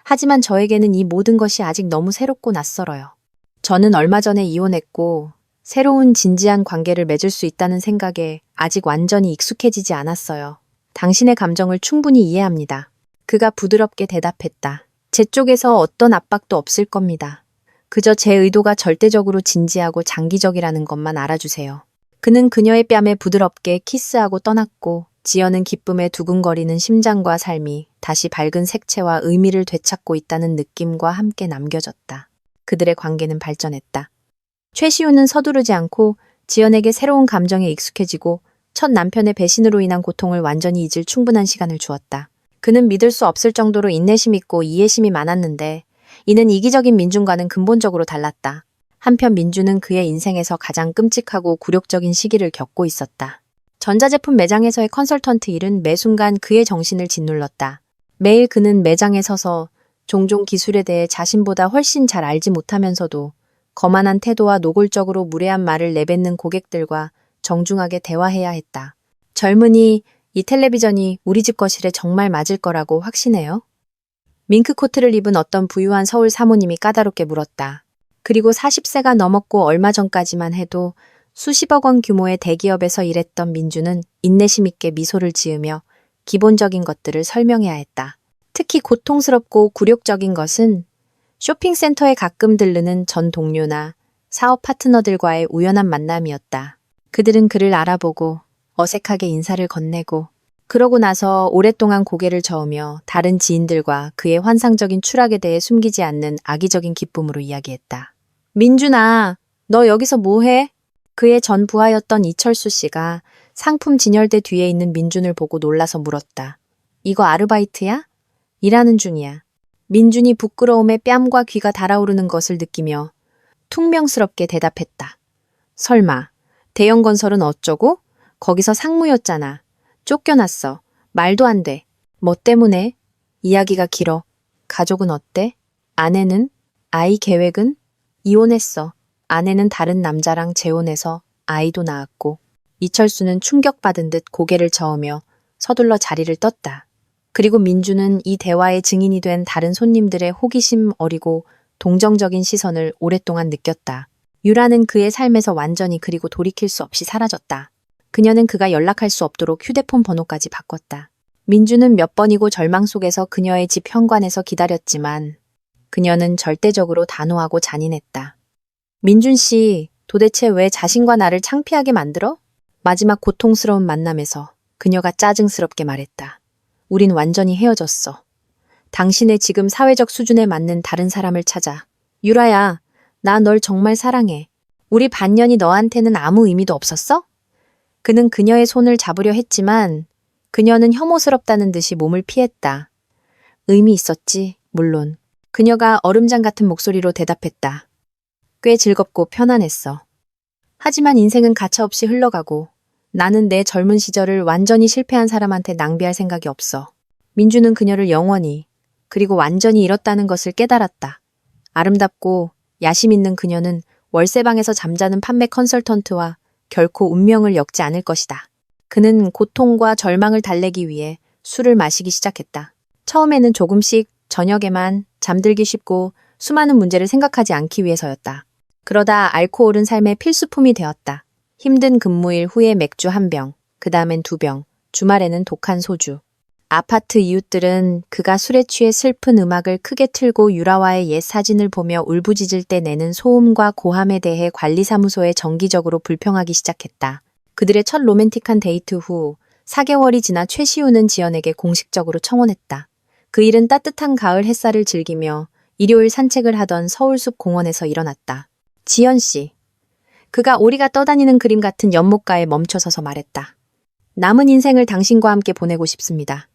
Speaker 1: 하지만 저에게는 이 모든 것이 아직 너무 새롭고 낯설어요. 저는 얼마 전에 이혼했고 새로운 진지한 관계를 맺을 수 있다는 생각에 아직 완전히 익숙해지지 않았어요. 당신의 감정을 충분히 이해합니다. 그가 부드럽게 대답했다. 제 쪽에서 어떤 압박도 없을 겁니다. 그저 제 의도가 절대적으로 진지하고 장기적이라는 것만 알아주세요. 그는 그녀의 뺨에 부드럽게 키스하고 떠났고 지연은 기쁨에 두근거리는 심장과 삶이 다시 밝은 색채와 의미를 되찾고 있다는 느낌과 함께 남겨졌다. 그들의 관계는 발전했다. 최시우는 서두르지 않고 지연에게 새로운 감정에 익숙해지고 첫 남편의 배신으로 인한 고통을 완전히 잊을 충분한 시간을 주었다. 그는 믿을 수 없을 정도로 인내심 있고 이해심이 많았는데 이는 이기적인 민준과는 근본적으로 달랐다. 한편 민준은 그의 인생에서 가장 끔찍하고 굴욕적인 시기를 겪고 있었다. 전자제품 매장에서의 컨설턴트 일은 매 순간 그의 정신을 짓눌렀다. 매일 그는 매장에 서서 종종 기술에 대해 자신보다 훨씬 잘 알지 못하면서도 거만한 태도와 노골적으로 무례한 말을 내뱉는 고객들과 정중하게 대화해야 했다. 젊은이, 이 텔레비전이 우리 집 거실에 정말 맞을 거라고 확신해요? 밍크 코트를 입은 어떤 부유한 서울 사모님이 까다롭게 물었다. 그리고 40세가 넘었고 얼마 전까지만 해도 수십억 원 규모의 대기업에서 일했던 민주는 인내심 있게 미소를 지으며 기본적인 것들을 설명해야 했다. 특히 고통스럽고 굴욕적인 것은 쇼핑센터에 가끔 들르는 전 동료나 사업 파트너들과의 우연한 만남이었다. 그들은 그를 알아보고 어색하게 인사를 건네고 그러고 나서 오랫동안 고개를 저으며 다른 지인들과 그의 환상적인 추락에 대해 숨기지 않는 악의적인 기쁨으로 이야기했다. 민준아, 너 여기서 뭐해? 그의 전 부하였던 이철수 씨가 상품 진열대 뒤에 있는 민준을 보고 놀라서 물었다. 이거 아르바이트야? 일하는 중이야. 민준이 부끄러움에 뺨과 귀가 달아오르는 것을 느끼며 퉁명스럽게 대답했다. 설마 대형 건설은 어쩌고? 거기서 상무였잖아. 쫓겨났어. 말도 안 돼. 뭐 때문에? 이야기가 길어. 가족은 어때? 아내는? 아이 계획은? 이혼했어. 아내는 다른 남자랑 재혼해서 아이도 낳았고. 이철수는 충격받은 듯 고개를 저으며 서둘러 자리를 떴다. 그리고 민주는 이 대화의 증인이 된 다른 손님들의 호기심 어리고 동정적인 시선을 오랫동안 느꼈다. 유라는 그의 삶에서 완전히 그리고 돌이킬 수 없이 사라졌다. 그녀는 그가 연락할 수 없도록 휴대폰 번호까지 바꿨다. 민주는 몇 번이고 절망 속에서 그녀의 집 현관에서 기다렸지만 그녀는 절대적으로 단호하고 잔인했다. 민준 씨, 도대체 왜 자신과 나를 창피하게 만들어? 마지막 고통스러운 만남에서 그녀가 짜증스럽게 말했다. 우린 완전히 헤어졌어. 당신의 지금 사회적 수준에 맞는 다른 사람을 찾아. 유라야, 나 널 정말 사랑해. 우리 반년이 너한테는 아무 의미도 없었어? 그는 그녀의 손을 잡으려 했지만 그녀는 혐오스럽다는 듯이 몸을 피했다. 의미 있었지, 물론. 그녀가 얼음장 같은 목소리로 대답했다. 꽤 즐겁고 편안했어. 하지만 인생은 가차없이 흘러가고 나는 내 젊은 시절을 완전히 실패한 사람한테 낭비할 생각이 없어. 민주는 그녀를 영원히 그리고 완전히 잃었다는 것을 깨달았다. 아름답고 야심 있는 그녀는 월세방에서 잠자는 판매 컨설턴트와 결코 운명을 엮지 않을 것이다. 그는 고통과 절망을 달래기 위해 술을 마시기 시작했다. 처음에는 조금씩 저녁에만 잠들기 쉽고 수많은 문제를 생각하지 않기 위해서였다. 그러다 알코올은 삶의 필수품이 되었다. 힘든 근무일 후에 맥주 1병, 그 다음엔 2병, 주말에는 독한 소주. 아파트 이웃들은 그가 술에 취해 슬픈 음악을 크게 틀고 유라와의 옛 사진을 보며 울부짖을 때 내는 소음과 고함에 대해 관리사무소에 정기적으로 불평하기 시작했다. 그들의 첫 로맨틱한 데이트 후 4개월이 지나 최시우는 지연에게 공식적으로 청혼했다. 그 일은 따뜻한 가을 햇살을 즐기며 일요일 산책을 하던 서울숲 공원에서 일어났다. 지연 씨. 그가 오리가 떠다니는 그림 같은 연못가에 멈춰서서 말했다. 남은 인생을 당신과 함께 보내고 싶습니다.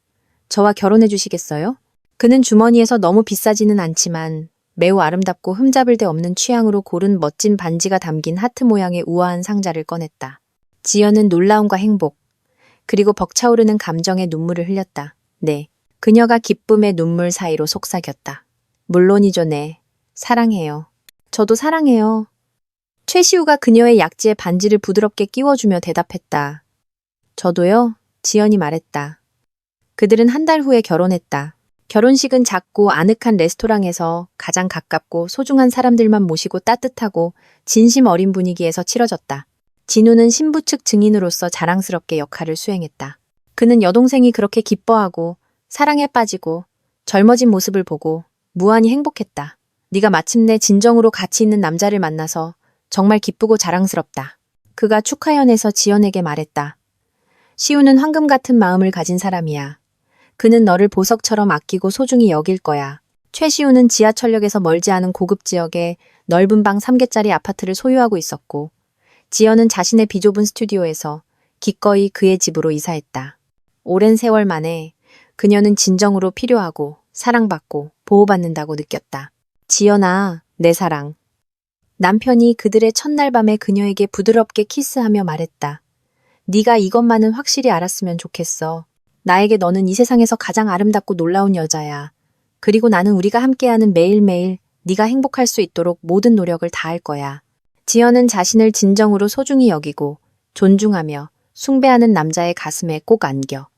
Speaker 1: 저와 결혼해 주시겠어요? 그는 주머니에서 너무 비싸지는 않지만 매우 아름답고 흠잡을 데 없는 취향으로 고른 멋진 반지가 담긴 하트 모양의 우아한 상자를 꺼냈다. 지연은 놀라움과 행복, 그리고 벅차오르는 감정의 눈물을 흘렸다. 네. 그녀가 기쁨의 눈물 사이로 속삭였다. 물론이죠, 네. 사랑해요. 저도 사랑해요. 최시우가 그녀의 약지에 반지를 부드럽게 끼워주며 대답했다. 저도요? 지연이 말했다. 그들은 한 달 후에 결혼했다. 결혼식은 작고 아늑한 레스토랑에서 가장 가깝고 소중한 사람들만 모시고 따뜻하고 진심 어린 분위기에서 치러졌다. 진우는 신부 측 증인으로서 자랑스럽게 역할을 수행했다. 그는 여동생이 그렇게 기뻐하고 사랑에 빠지고 젊어진 모습을 보고 무한히 행복했다. 네가 마침내 진정으로 가치 있는 남자를 만나서 정말 기쁘고 자랑스럽다. 그가 축하연에서 지연에게 말했다. 시우는 황금 같은 마음을 가진 사람이야. 그는 너를 보석처럼 아끼고 소중히 여길 거야. 최시우는 지하철역에서 멀지 않은 고급 지역에 넓은 방 3개짜리 아파트를 소유하고 있었고 지연은 자신의 비좁은 스튜디오에서 기꺼이 그의 집으로 이사했다. 오랜 세월 만에 그녀는 진정으로 필요하고 사랑받고 보호받는다고 느꼈다. 지연아, 내 사랑. 남편이 그들의 첫날 밤에 그녀에게 부드럽게 키스하며 말했다. 네가 이것만은 확실히 알았으면 좋겠어. 나에게 너는 이 세상에서 가장 아름답고 놀라운 여자야. 그리고 나는 우리가 함께하는 매일매일 네가 행복할 수 있도록 모든 노력을 다할 거야. 지연은 자신을 진정으로 소중히 여기고 존중하며 숭배하는 남자의 가슴에 꼭 안겨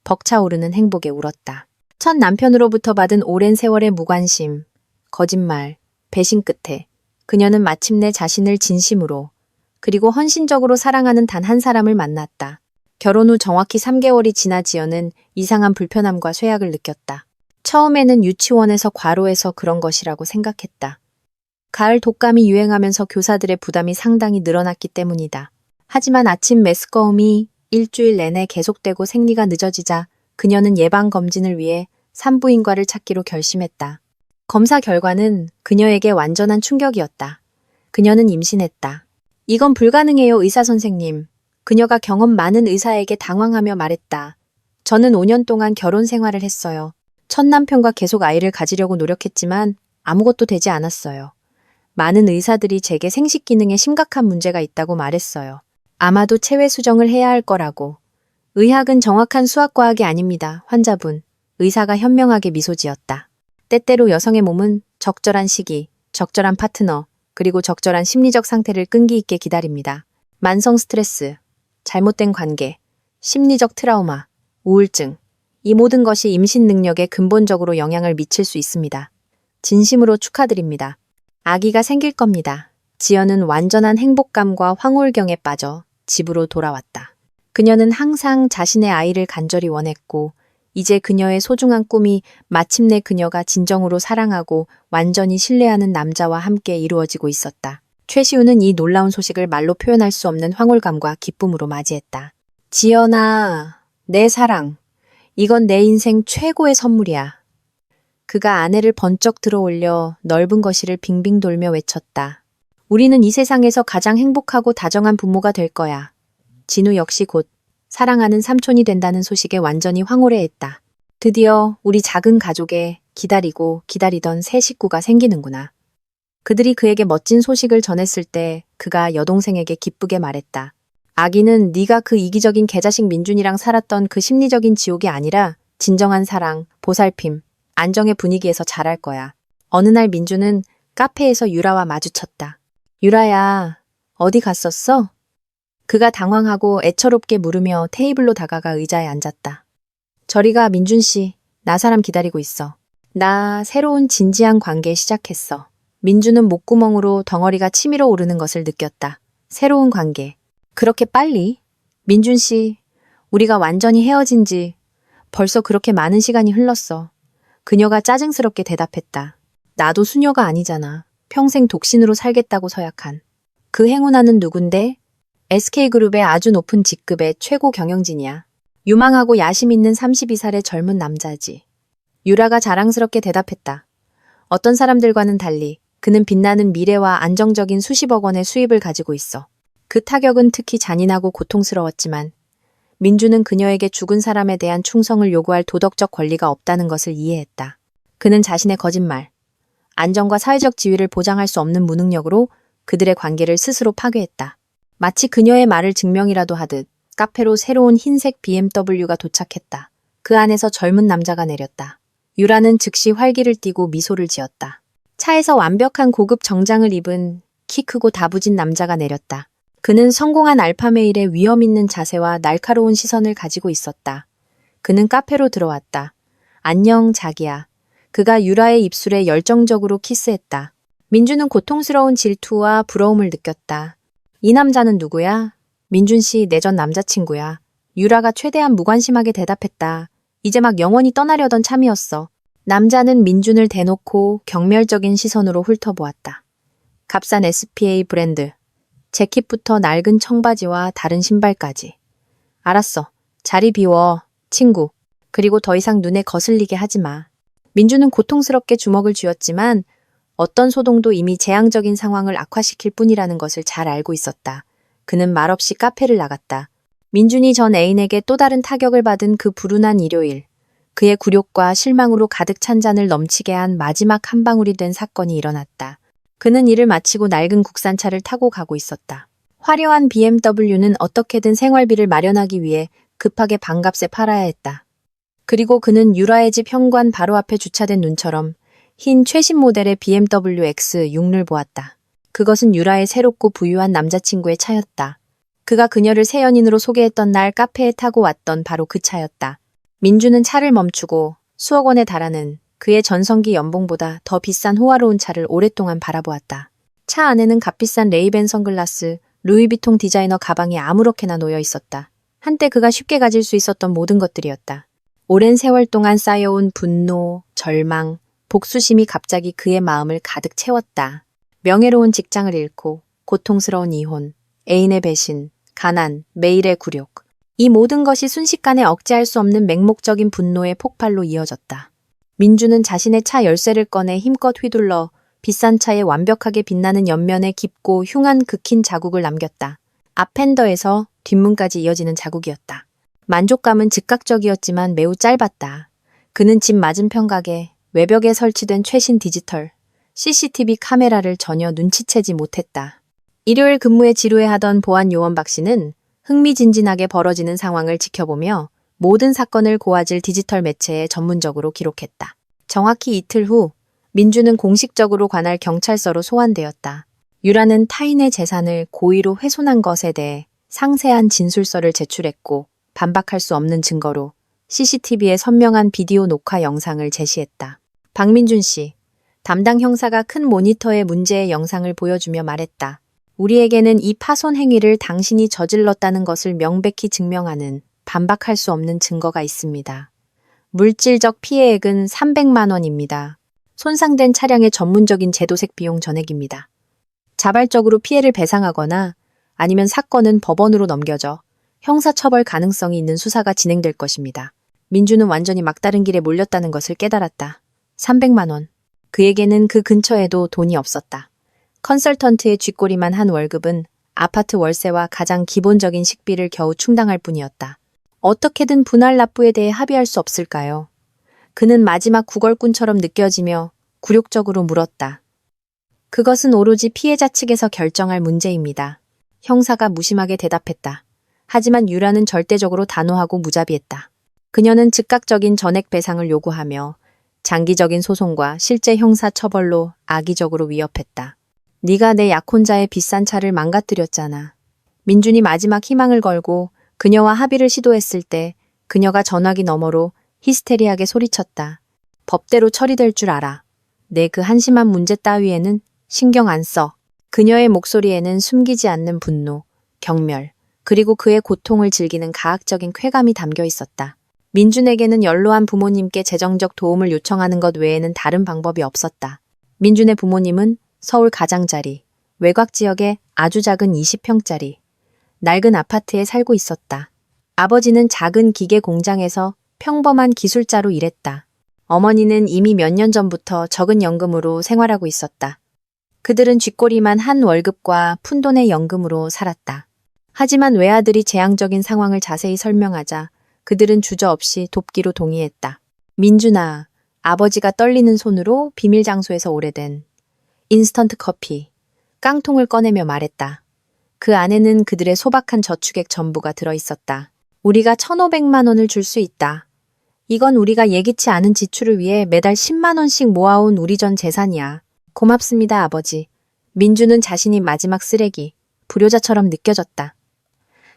Speaker 1: 벅차오르는 행복에 울었다. 첫 남편으로부터 받은 오랜 세월의 무관심, 거짓말, 배신 끝에 그녀는 마침내 자신을 진심으로 그리고 헌신적으로 사랑하는 단 한 사람을 만났다. 결혼 후 정확히 3개월이 지나 지연은 이상한 불편함과 쇠약을 느꼈다. 처음에는 유치원에서 과로해서 그런 것이라고 생각했다. 가을 독감이 유행하면서 교사들의 부담이 상당히 늘어났기 때문이다. 하지만 아침 메스꺼움이 일주일 내내 계속되고 생리가 늦어지자 그녀는 예방검진을 위해 산부인과를 찾기로 결심했다. 검사 결과는 그녀에게 완전한 충격이었다. 그녀는 임신했다. 이건 불가능해요, 의사 선생님. 그녀가 경험 많은 의사에게 당황하며 말했다. 저는 5년 동안 결혼 생활을 했어요. 첫 남편과 계속 아이를 가지려고 노력했지만 아무것도 되지 않았어요. 많은 의사들이 제게 생식 기능에 심각한 문제가 있다고 말했어요. 아마도 체외 수정을 해야 할 거라고. 의학은 정확한 수학과학이 아닙니다. 환자분. 의사가 현명하게 미소 지었다. 때때로 여성의 몸은 적절한 시기, 적절한 파트너, 그리고 적절한 심리적 상태를 끈기 있게 기다립니다. 만성 스트레스, 잘못된 관계, 심리적 트라우마, 우울증. 이 모든 것이 임신 능력에 근본적으로 영향을 미칠 수 있습니다. 진심으로 축하드립니다. 아기가 생길 겁니다. 지연은 완전한 행복감과 황홀경에 빠져 집으로 돌아왔다. 그녀는 항상 자신의 아이를 간절히 원했고, 이제 그녀의 소중한 꿈이 마침내 그녀가 진정으로 사랑하고 완전히 신뢰하는 남자와 함께 이루어지고 있었다. 최시우는 이 놀라운 소식을 말로 표현할 수 없는 황홀감과 기쁨으로 맞이했다. 지연아, 내 사랑. 이건 내 인생 최고의 선물이야. 그가 아내를 번쩍 들어올려 넓은 거실을 빙빙 돌며 외쳤다. 우리는 이 세상에서 가장 행복하고 다정한 부모가 될 거야. 진우 역시 곧 사랑하는 삼촌이 된다는 소식에 완전히 황홀해했다. 드디어 우리 작은 가족에 기다리고 기다리던 새 식구가 생기는구나. 그들이 그에게 멋진 소식을 전했을 때 그가 여동생에게 기쁘게 말했다. 아기는 네가 그 이기적인 개자식 민준이랑 살았던 그 심리적인 지옥이 아니라 진정한 사랑, 보살핌, 안정의 분위기에서 자랄 거야. 어느 날 민준은 카페에서 유라와 마주쳤다. 유라야, 어디 갔었어? 그가 당황하고 애처롭게 물으며 테이블로 다가가 의자에 앉았다. 저리 가, 민준 씨. 나 사람 기다리고 있어. 나 새로운 진지한 관계 시작했어. 민준은 목구멍으로 덩어리가 치밀어 오르는 것을 느꼈다. 새로운 관계. 그렇게 빨리? 민준 씨, 우리가 완전히 헤어진 지 벌써 그렇게 많은 시간이 흘렀어. 그녀가 짜증스럽게 대답했다. 나도 수녀가 아니잖아. 평생 독신으로 살겠다고 서약한. 그 행운아는 누군데? SK그룹의 아주 높은 직급의 최고 경영진이야. 유망하고 야심 있는 32살의 젊은 남자지. 유라가 자랑스럽게 대답했다. 어떤 사람들과는 달리 그는 빛나는 미래와 안정적인 수십억 원의 수입을 가지고 있어. 그 타격은 특히 잔인하고 고통스러웠지만 민주는 그녀에게 죽은 사람에 대한 충성을 요구할 도덕적 권리가 없다는 것을 이해했다. 그는 자신의 거짓말, 안정과 사회적 지위를 보장할 수 없는 무능력으로 그들의 관계를 스스로 파괴했다. 마치 그녀의 말을 증명이라도 하듯 카페로 새로운 흰색 BMW가 도착했다. 그 안에서 젊은 남자가 내렸다. 유라는 즉시 활기를 띠고 미소를 지었다. 차에서 완벽한 고급 정장을 입은 키 크고 다부진 남자가 내렸다. 그는 성공한 알파메일의 위험 있는 자세와 날카로운 시선을 가지고 있었다. 그는 카페로 들어왔다. 안녕, 자기야. 그가 유라의 입술에 열정적으로 키스했다. 민주는 고통스러운 질투와 부러움을 느꼈다. 이 남자는 누구야? 민준 씨, 내 전 남자친구야. 유라가 최대한 무관심하게 대답했다. 이제 막 영원히 떠나려던 참이었어. 남자는 민준을 대놓고 경멸적인 시선으로 훑어보았다. 값싼 SPA 브랜드. 재킷부터 낡은 청바지와 다른 신발까지. 알았어. 자리 비워, 친구. 그리고 더 이상 눈에 거슬리게 하지 마. 민준은 고통스럽게 주먹을 쥐었지만 어떤 소동도 이미 재앙적인 상황을 악화시킬 뿐이라는 것을 잘 알고 있었다. 그는 말없이 카페를 나갔다. 민준이 전 애인에게 또 다른 타격을 받은 그 불운한 일요일. 그의 굴욕과 실망으로 가득 찬 잔을 넘치게 한 마지막 한 방울이 된 사건이 일어났다. 그는 일을 마치고 낡은 국산차를 타고 가고 있었다. 화려한 BMW는 어떻게든 생활비를 마련하기 위해 급하게 반값에 팔아야 했다. 그리고 그는 유라의 집 현관 바로 앞에 주차된 눈처럼 흰 최신 모델의 BMW X6를 보았다. 그것은 유라의 새롭고 부유한 남자친구의 차였다. 그가 그녀를 새 연인으로 소개했던 날 카페에 타고 왔던 바로 그 차였다. 민주는 차를 멈추고 수억 원에 달하는 그의 전성기 연봉보다 더 비싼 호화로운 차를 오랫동안 바라보았다. 차 안에는 값비싼 레이벤 선글라스, 루이비통 디자이너 가방이 아무렇게나 놓여 있었다. 한때 그가 쉽게 가질 수 있었던 모든 것들이었다. 오랜 세월 동안 쌓여온 분노, 절망, 복수심이 갑자기 그의 마음을 가득 채웠다. 명예로운 직장을 잃고 고통스러운 이혼, 애인의 배신, 가난, 매일의 굴욕. 이 모든 것이 순식간에 억제할 수 없는 맹목적인 분노의 폭발로 이어졌다. 민주는 자신의 차 열쇠를 꺼내 힘껏 휘둘러 비싼 차에 완벽하게 빛나는 옆면에 깊고 흉한 극힌 자국을 남겼다. 앞핸더에서 뒷문까지 이어지는 자국이었다. 만족감은 즉각적이었지만 매우 짧았다. 그는 집 맞은편 가게 외벽에 설치된 최신 디지털 CCTV 카메라를 전혀 눈치채지 못했다. 일요일 근무에 지루해하던 보안 요원 박 씨는 흥미진진하게 벌어지는 상황을 지켜보며 모든 사건을 고화질 디지털 매체에 전문적으로 기록했다. 정확히 이틀 후 민주는 공식적으로 관할 경찰서로 소환되었다. 유라는 타인의 재산을 고의로 훼손한 것에 대해 상세한 진술서를 제출했고 반박할 수 없는 증거로 CCTV에 선명한 비디오 녹화 영상을 제시했다. 박민준 씨, 담당 형사가 큰 모니터에 문제의 영상을 보여주며 말했다. 우리에게는 이 파손 행위를 당신이 저질렀다는 것을 명백히 증명하는 반박할 수 없는 증거가 있습니다. 물질적 피해액은 300만 원입니다. 손상된 차량의 전문적인 제도색 비용 전액입니다. 자발적으로 피해를 배상하거나 아니면 사건은 법원으로 넘겨져 형사처벌 가능성이 있는 수사가 진행될 것입니다. 민주는 완전히 막다른 길에 몰렸다는 것을 깨달았다. 300만 원. 그에게는 그 근처에도 돈이 없었다. 컨설턴트의 쥐꼬리만 한 월급은 아파트 월세와 가장 기본적인 식비를 겨우 충당할 뿐이었다. 어떻게든 분할 납부에 대해 합의할 수 없을까요? 그는 마지막 구걸꾼처럼 느껴지며 굴욕적으로 물었다. 그것은 오로지 피해자 측에서 결정할 문제입니다. 형사가 무심하게 대답했다. 하지만 유라는 절대적으로 단호하고 무자비했다. 그녀는 즉각적인 전액 배상을 요구하며 장기적인 소송과 실제 형사 처벌로 악의적으로 위협했다. 네가 내 약혼자의 비싼 차를 망가뜨렸잖아. 민준이 마지막 희망을 걸고 그녀와 합의를 시도했을 때 그녀가 전화기 너머로 히스테리하게 소리쳤다. 법대로 처리될 줄 알아. 내 그 한심한 문제 따위에는 신경 안 써. 그녀의 목소리에는 숨기지 않는 분노, 경멸, 그리고 그의 고통을 즐기는 가학적인 쾌감이 담겨 있었다. 민준에게는 연로한 부모님께 재정적 도움을 요청하는 것 외에는 다른 방법이 없었다. 민준의 부모님은 서울 가장자리, 외곽 지역의 아주 작은 20평짜리, 낡은 아파트에 살고 있었다. 아버지는 작은 기계 공장에서 평범한 기술자로 일했다. 어머니는 이미 몇 년 전부터 적은 연금으로 생활하고 있었다. 그들은 쥐꼬리만 한 월급과 푼돈의 연금으로 살았다. 하지만 외아들이 재앙적인 상황을 자세히 설명하자 그들은 주저없이 돕기로 동의했다. 민준아, 아버지가 떨리는 손으로 비밀 장소에서 오래된 인스턴트 커피, 깡통을 꺼내며 말했다. 그 안에는 그들의 소박한 저축액 전부가 들어있었다. 우리가 1,500만 원을 줄 수 있다. 이건 우리가 예기치 않은 지출을 위해 매달 10만 원씩 모아온 우리 전 재산이야. 고맙습니다, 아버지. 민주는 자신이 마지막 쓰레기, 불효자처럼 느껴졌다.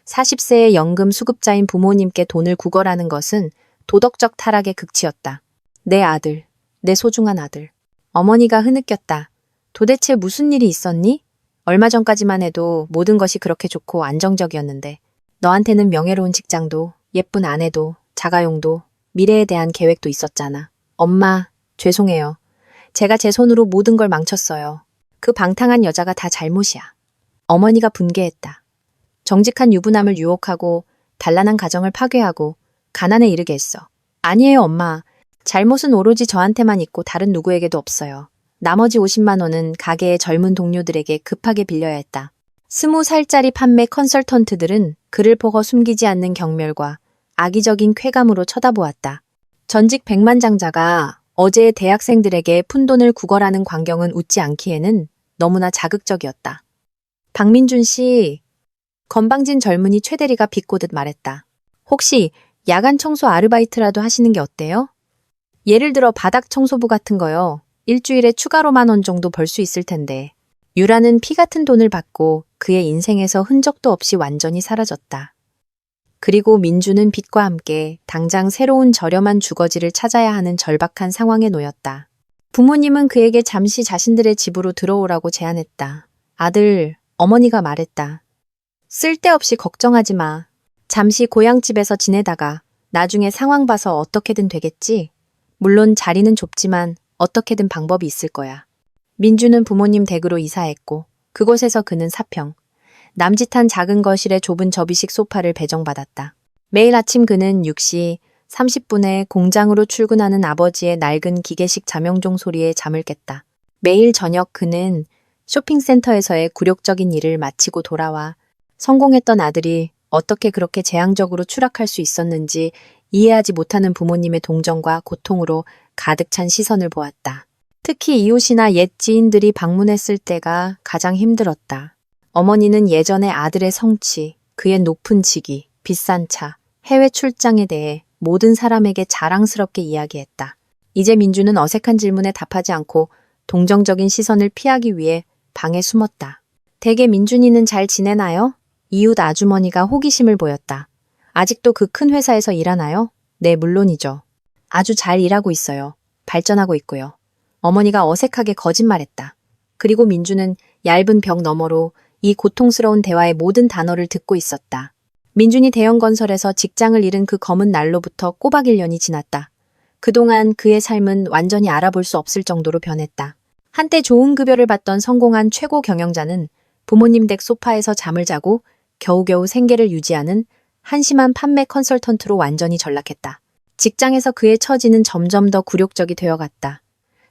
Speaker 1: 40세의 연금 수급자인 부모님께 돈을 구걸하는 것은 도덕적 타락의 극치였다. 내 아들, 내 소중한 아들. 어머니가 흐느꼈다. 도대체 무슨 일이 있었니? 얼마 전까지만 해도 모든 것이 그렇게 좋고 안정적이었는데 너한테는 명예로운 직장도 예쁜 아내도 자가용도 미래에 대한 계획도 있었잖아. 엄마, 죄송해요. 제가 제 손으로 모든 걸 망쳤어요. 그 방탕한 여자가 다 잘못이야. 어머니가 분개했다. 정직한 유부남을 유혹하고 단란한 가정을 파괴하고 가난에 이르게 했어. 아니에요, 엄마. 잘못은 오로지 저한테만 있고 다른 누구에게도 없어요. 나머지 50만 원은 가게의 젊은 동료들에게 급하게 빌려야 했다. 20살짜리 판매 컨설턴트들은 그를 보고 숨기지 않는 경멸과 악의적인 쾌감으로 쳐다보았다. 전직 백만장자가 어제의 대학생들에게 푼돈을 구걸하는 광경은 웃지 않기에는 너무나 자극적이었다. 박민준 씨, 건방진 젊은이 최대리가 비꼬듯 말했다. 혹시 야간 청소 아르바이트라도 하시는 게 어때요? 예를 들어 바닥 청소부 같은 거요. 일주일에 추가로 10,000원 정도 벌 수 있을 텐데. 유라는 피 같은 돈을 받고 그의 인생에서 흔적도 없이 완전히 사라졌다. 그리고 민주는 빚과 함께 당장 새로운 저렴한 주거지를 찾아야 하는 절박한 상황에 놓였다. 부모님은 그에게 잠시 자신들의 집으로 들어오라고 제안했다. 아들, 어머니가 말했다. 쓸데없이 걱정하지 마. 잠시 고향집에서 지내다가 나중에 상황 봐서 어떻게든 되겠지. 물론 자리는 좁지만 어떻게든 방법이 있을 거야. 민주는 부모님 댁으로 이사했고 그곳에서 그는 사평, 남짓한 작은 거실에 좁은 접이식 소파를 배정받았다. 매일 아침 그는 6시 30분에 공장으로 출근하는 아버지의 낡은 기계식 자명종 소리에 잠을 깼다. 매일 저녁 그는 쇼핑센터에서의 굴욕적인 일을 마치고 돌아와 성공했던 아들이 어떻게 그렇게 재앙적으로 추락할 수 있었는지 이해하지 못하는 부모님의 동정과 고통으로 가득 찬 시선을 보았다. 특히 이웃이나 옛 지인들이 방문했을 때가 가장 힘들었다. 어머니는 예전에 아들의 성취, 그의 높은 직위, 비싼 차, 해외 출장에 대해 모든 사람에게 자랑스럽게 이야기했다. 이제 민주는 어색한 질문에 답하지 않고 동정적인 시선을 피하기 위해 방에 숨었다. 댁의 민준이는 잘 지내나요? 이웃 아주머니가 호기심을 보였다. 아직도 그 큰 회사에서 일하나요? 네, 물론이죠. 아주 잘 일하고 있어요. 발전하고 있고요. 어머니가 어색하게 거짓말했다. 그리고 민주는 얇은 벽 너머로 이 고통스러운 대화의 모든 단어를 듣고 있었다. 민준이 대형 건설에서 직장을 잃은 그 검은 날로부터 꼬박 1년이 지났다. 그동안 그의 삶은 완전히 알아볼 수 없을 정도로 변했다. 한때 좋은 급여를 받던 성공한 최고 경영자는 부모님 댁 소파에서 잠을 자고 겨우겨우 생계를 유지하는 한심한 판매 컨설턴트로 완전히 전락했다. 직장에서 그의 처지는 점점 더 굴욕적이 되어갔다.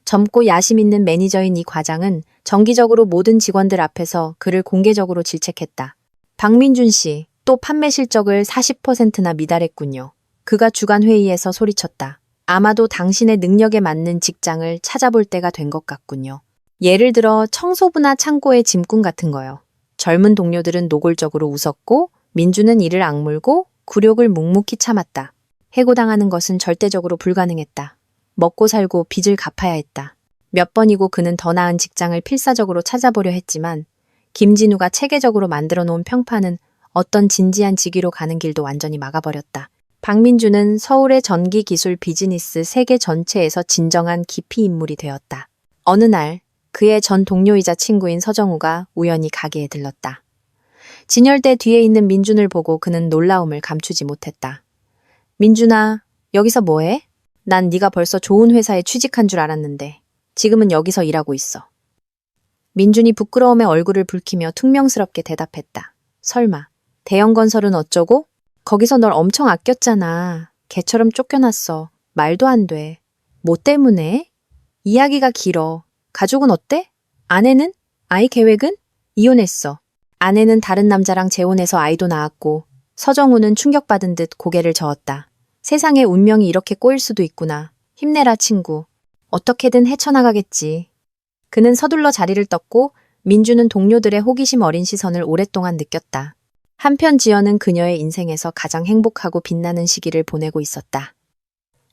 Speaker 1: 젊고 야심 있는 매니저인 이 과장은 정기적으로 모든 직원들 앞에서 그를 공개적으로 질책했다. 박민준 씨, 또 판매 실적을 40%나 미달했군요. 그가 주간 회의에서 소리쳤다. 아마도 당신의 능력에 맞는 직장을 찾아볼 때가 된 것 같군요. 예를 들어 청소부나 창고의 짐꾼 같은 거요. 젊은 동료들은 노골적으로 웃었고 민주는 이를 악물고 굴욕을 묵묵히 참았다. 해고당하는 것은 절대적으로 불가능했다. 먹고 살고 빚을 갚아야 했다. 몇 번이고 그는 더 나은 직장을 필사적으로 찾아보려 했지만 김진우가 체계적으로 만들어 놓은 평판은 어떤 진지한 직위로 가는 길도 완전히 막아버렸다. 박민주는 서울의 전기기술 비즈니스 세계 전체에서 진정한 기피 인물이 되었다. 어느 날 그의 전 동료이자 친구인 서정우가 우연히 가게에 들렀다. 진열대 뒤에 있는 민준을 보고 그는 놀라움을 감추지 못했다. 민준아, 여기서 뭐해? 난 네가 벌써 좋은 회사에 취직한 줄 알았는데 지금은 여기서 일하고 있어. 민준이 부끄러움에 얼굴을 붉히며 퉁명스럽게 대답했다. 설마, 대형 건설은 어쩌고? 거기서 널 엄청 아꼈잖아. 개처럼 쫓겨났어. 말도 안 돼. 뭐 때문에? 이야기가 길어. 가족은 어때? 아내는? 아이 계획은? 이혼했어. 아내는 다른 남자랑 재혼해서 아이도 낳았고 서정우는 충격받은 듯 고개를 저었다. 세상에 운명이 이렇게 꼬일 수도 있구나. 힘내라 친구. 어떻게든 헤쳐나가겠지. 그는 서둘러 자리를 떴고 민주는 동료들의 호기심 어린 시선을 오랫동안 느꼈다. 한편 지연은 그녀의 인생에서 가장 행복하고 빛나는 시기를 보내고 있었다.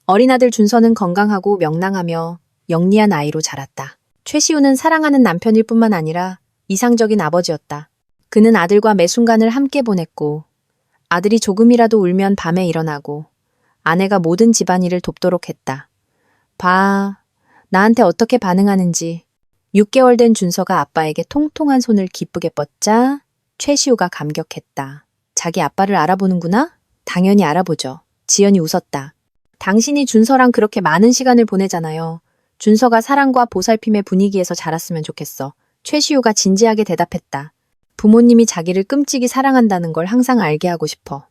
Speaker 1: 어린 아들 준서는 건강하고 명랑하며 영리한 아이로 자랐다. 최시우는 사랑하는 남편일 뿐만 아니라 이상적인 아버지였다. 그는 아들과 매 순간을 함께 보냈고 아들이 조금이라도 울면 밤에 일어나고 아내가 모든 집안일을 돕도록 했다. 봐, 나한테 어떻게 반응하는지. 6개월 된 준서가 아빠에게 통통한 손을 기쁘게 뻗자 최시우가 감격했다. 자기 아빠를 알아보는구나? 당연히 알아보죠. 지연이 웃었다. 당신이 준서랑 그렇게 많은 시간을 보내잖아요. 준서가 사랑과 보살핌의 분위기에서 자랐으면 좋겠어. 최시우가 진지하게 대답했다. 부모님이 자기를 끔찍이 사랑한다는 걸 항상 알게 하고 싶어.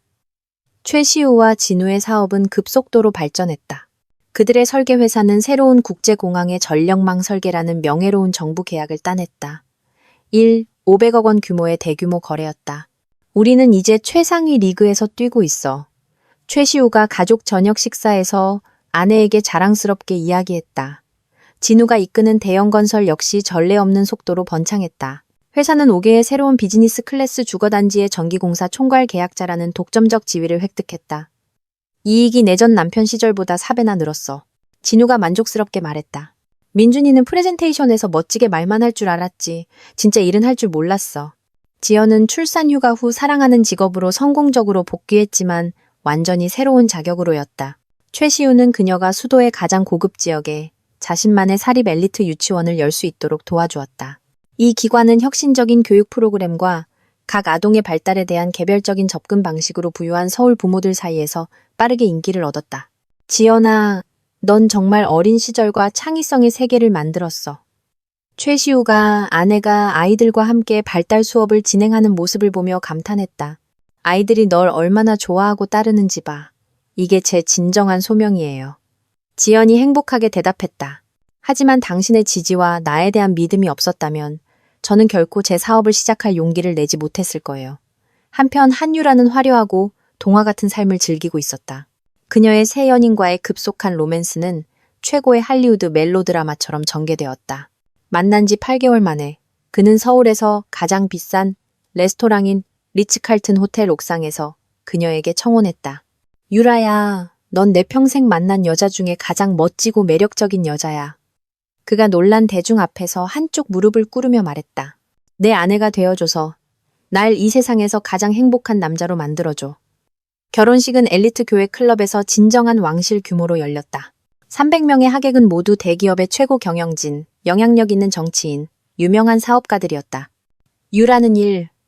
Speaker 1: 최시우와 진우의 사업은 급속도로 발전했다. 그들의 설계 회사는 새로운 국제공항의 전력망 설계라는 명예로운 정부 계약을 따냈다. 500억 원 규모의 대규모 거래였다. 우리는 이제 최상위 리그에서 뛰고 있어. 최시우가 가족 저녁 식사에서 아내에게 자랑스럽게 이야기했다. 진우가 이끄는 대형 건설 역시 전례 없는 속도로 번창했다. 회사는 5개의 새로운 비즈니스 클래스 주거단지의 전기공사 총괄 계약자라는 독점적 지위를 획득했다. 이익이 내전 남편 시절보다 4배나 늘었어. 진우가 만족스럽게 말했다. 민준이는 프레젠테이션에서 멋지게 말만 할 줄 알았지. 진짜 일은 할 줄 몰랐어. 지연은 출산 휴가 후 사랑하는 직업으로 성공적으로 복귀했지만 완전히 새로운 자격으로였다. 최시우는 그녀가 수도의 가장 고급 지역에 자신만의 사립 엘리트 유치원을 열 수 있도록 도와주었다. 이 기관은 혁신적인 교육 프로그램과 각 아동의 발달에 대한 개별적인 접근 방식으로 부유한 서울 부모들 사이에서 빠르게 인기를 얻었다. 지연아, 넌 정말 어린 시절과 창의성의 세계를 만들었어. 최시우가 아내가 아이들과 함께 발달 수업을 진행하는 모습을 보며 감탄했다. 아이들이 널 얼마나 좋아하고 따르는지 봐. 이게 제 진정한 소명이에요. 지연이 행복하게 대답했다. 하지만 당신의 지지와 나에 대한 믿음이 없었다면 저는 결코 제 사업을 시작할 용기를 내지 못했을 거예요. 한편 한유라는 화려하고 동화 같은 삶을 즐기고 있었다. 그녀의 새 연인과의 급속한 로맨스는 최고의 할리우드 멜로드라마처럼 전개되었다. 만난 지 8개월 만에 그는 서울에서 가장 비싼 레스토랑인 리츠칼튼 호텔 옥상에서 그녀에게 청혼했다. 유라야, 넌 내 평생 만난 여자 중에 가장 멋지고 매력적인 여자야. 그가 놀란 대중 앞에서 한쪽 무릎을 꿇으며 말했다. 내 아내가 되어줘서 날 이 세상에서 가장 행복한 남자로 만들어줘. 결혼식은 엘리트 교회 클럽에서 진정한 왕실 규모로 열렸다. 300명의 하객은 모두 대기업의 최고 경영진, 영향력 있는 정치인, 유명한 사업가들이었다. 유라는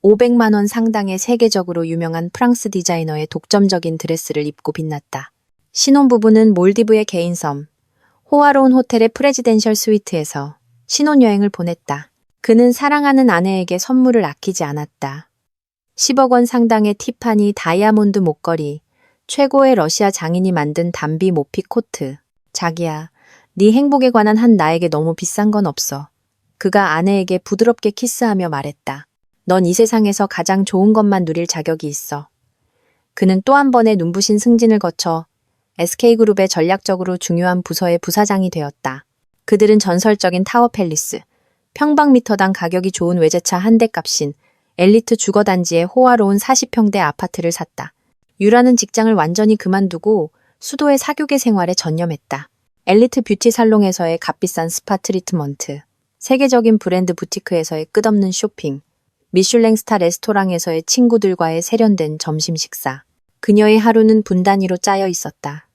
Speaker 1: 500만 원 상당의 세계적으로 유명한 프랑스 디자이너의 독점적인 드레스를 입고 빛났다. 신혼부부는 몰디브의 개인 섬, 호화로운 호텔의 프레지덴셜 스위트에서 신혼여행을 보냈다. 그는 사랑하는 아내에게 선물을 아끼지 않았다. 10억 원 상당의 티파니 다이아몬드 목걸이, 최고의 러시아 장인이 만든 담비 모피 코트. 자기야, 네 행복에 관한 한 나에게 너무 비싼 건 없어. 그가 아내에게 부드럽게 키스하며 말했다. 넌 이 세상에서 가장 좋은 것만 누릴 자격이 있어. 그는 또 한 번의 눈부신 승진을 거쳐 SK그룹의 전략적으로 중요한 부서의 부사장이 되었다. 그들은 전설적인 타워 팰리스, 평방미터당 가격이 좋은 외제차 한 대 값인 엘리트 주거단지의 호화로운 40평대 아파트를 샀다. 유라는 직장을 완전히 그만두고 수도의 사교계 생활에 전념했다. 엘리트 뷰티 살롱에서의 값비싼 스파 트리트먼트, 세계적인 브랜드 부티크에서의 끝없는 쇼핑, 미슐랭 스타 레스토랑에서의 친구들과의 세련된 점심 식사. 그녀의 하루는 분 단위로 짜여 있었다.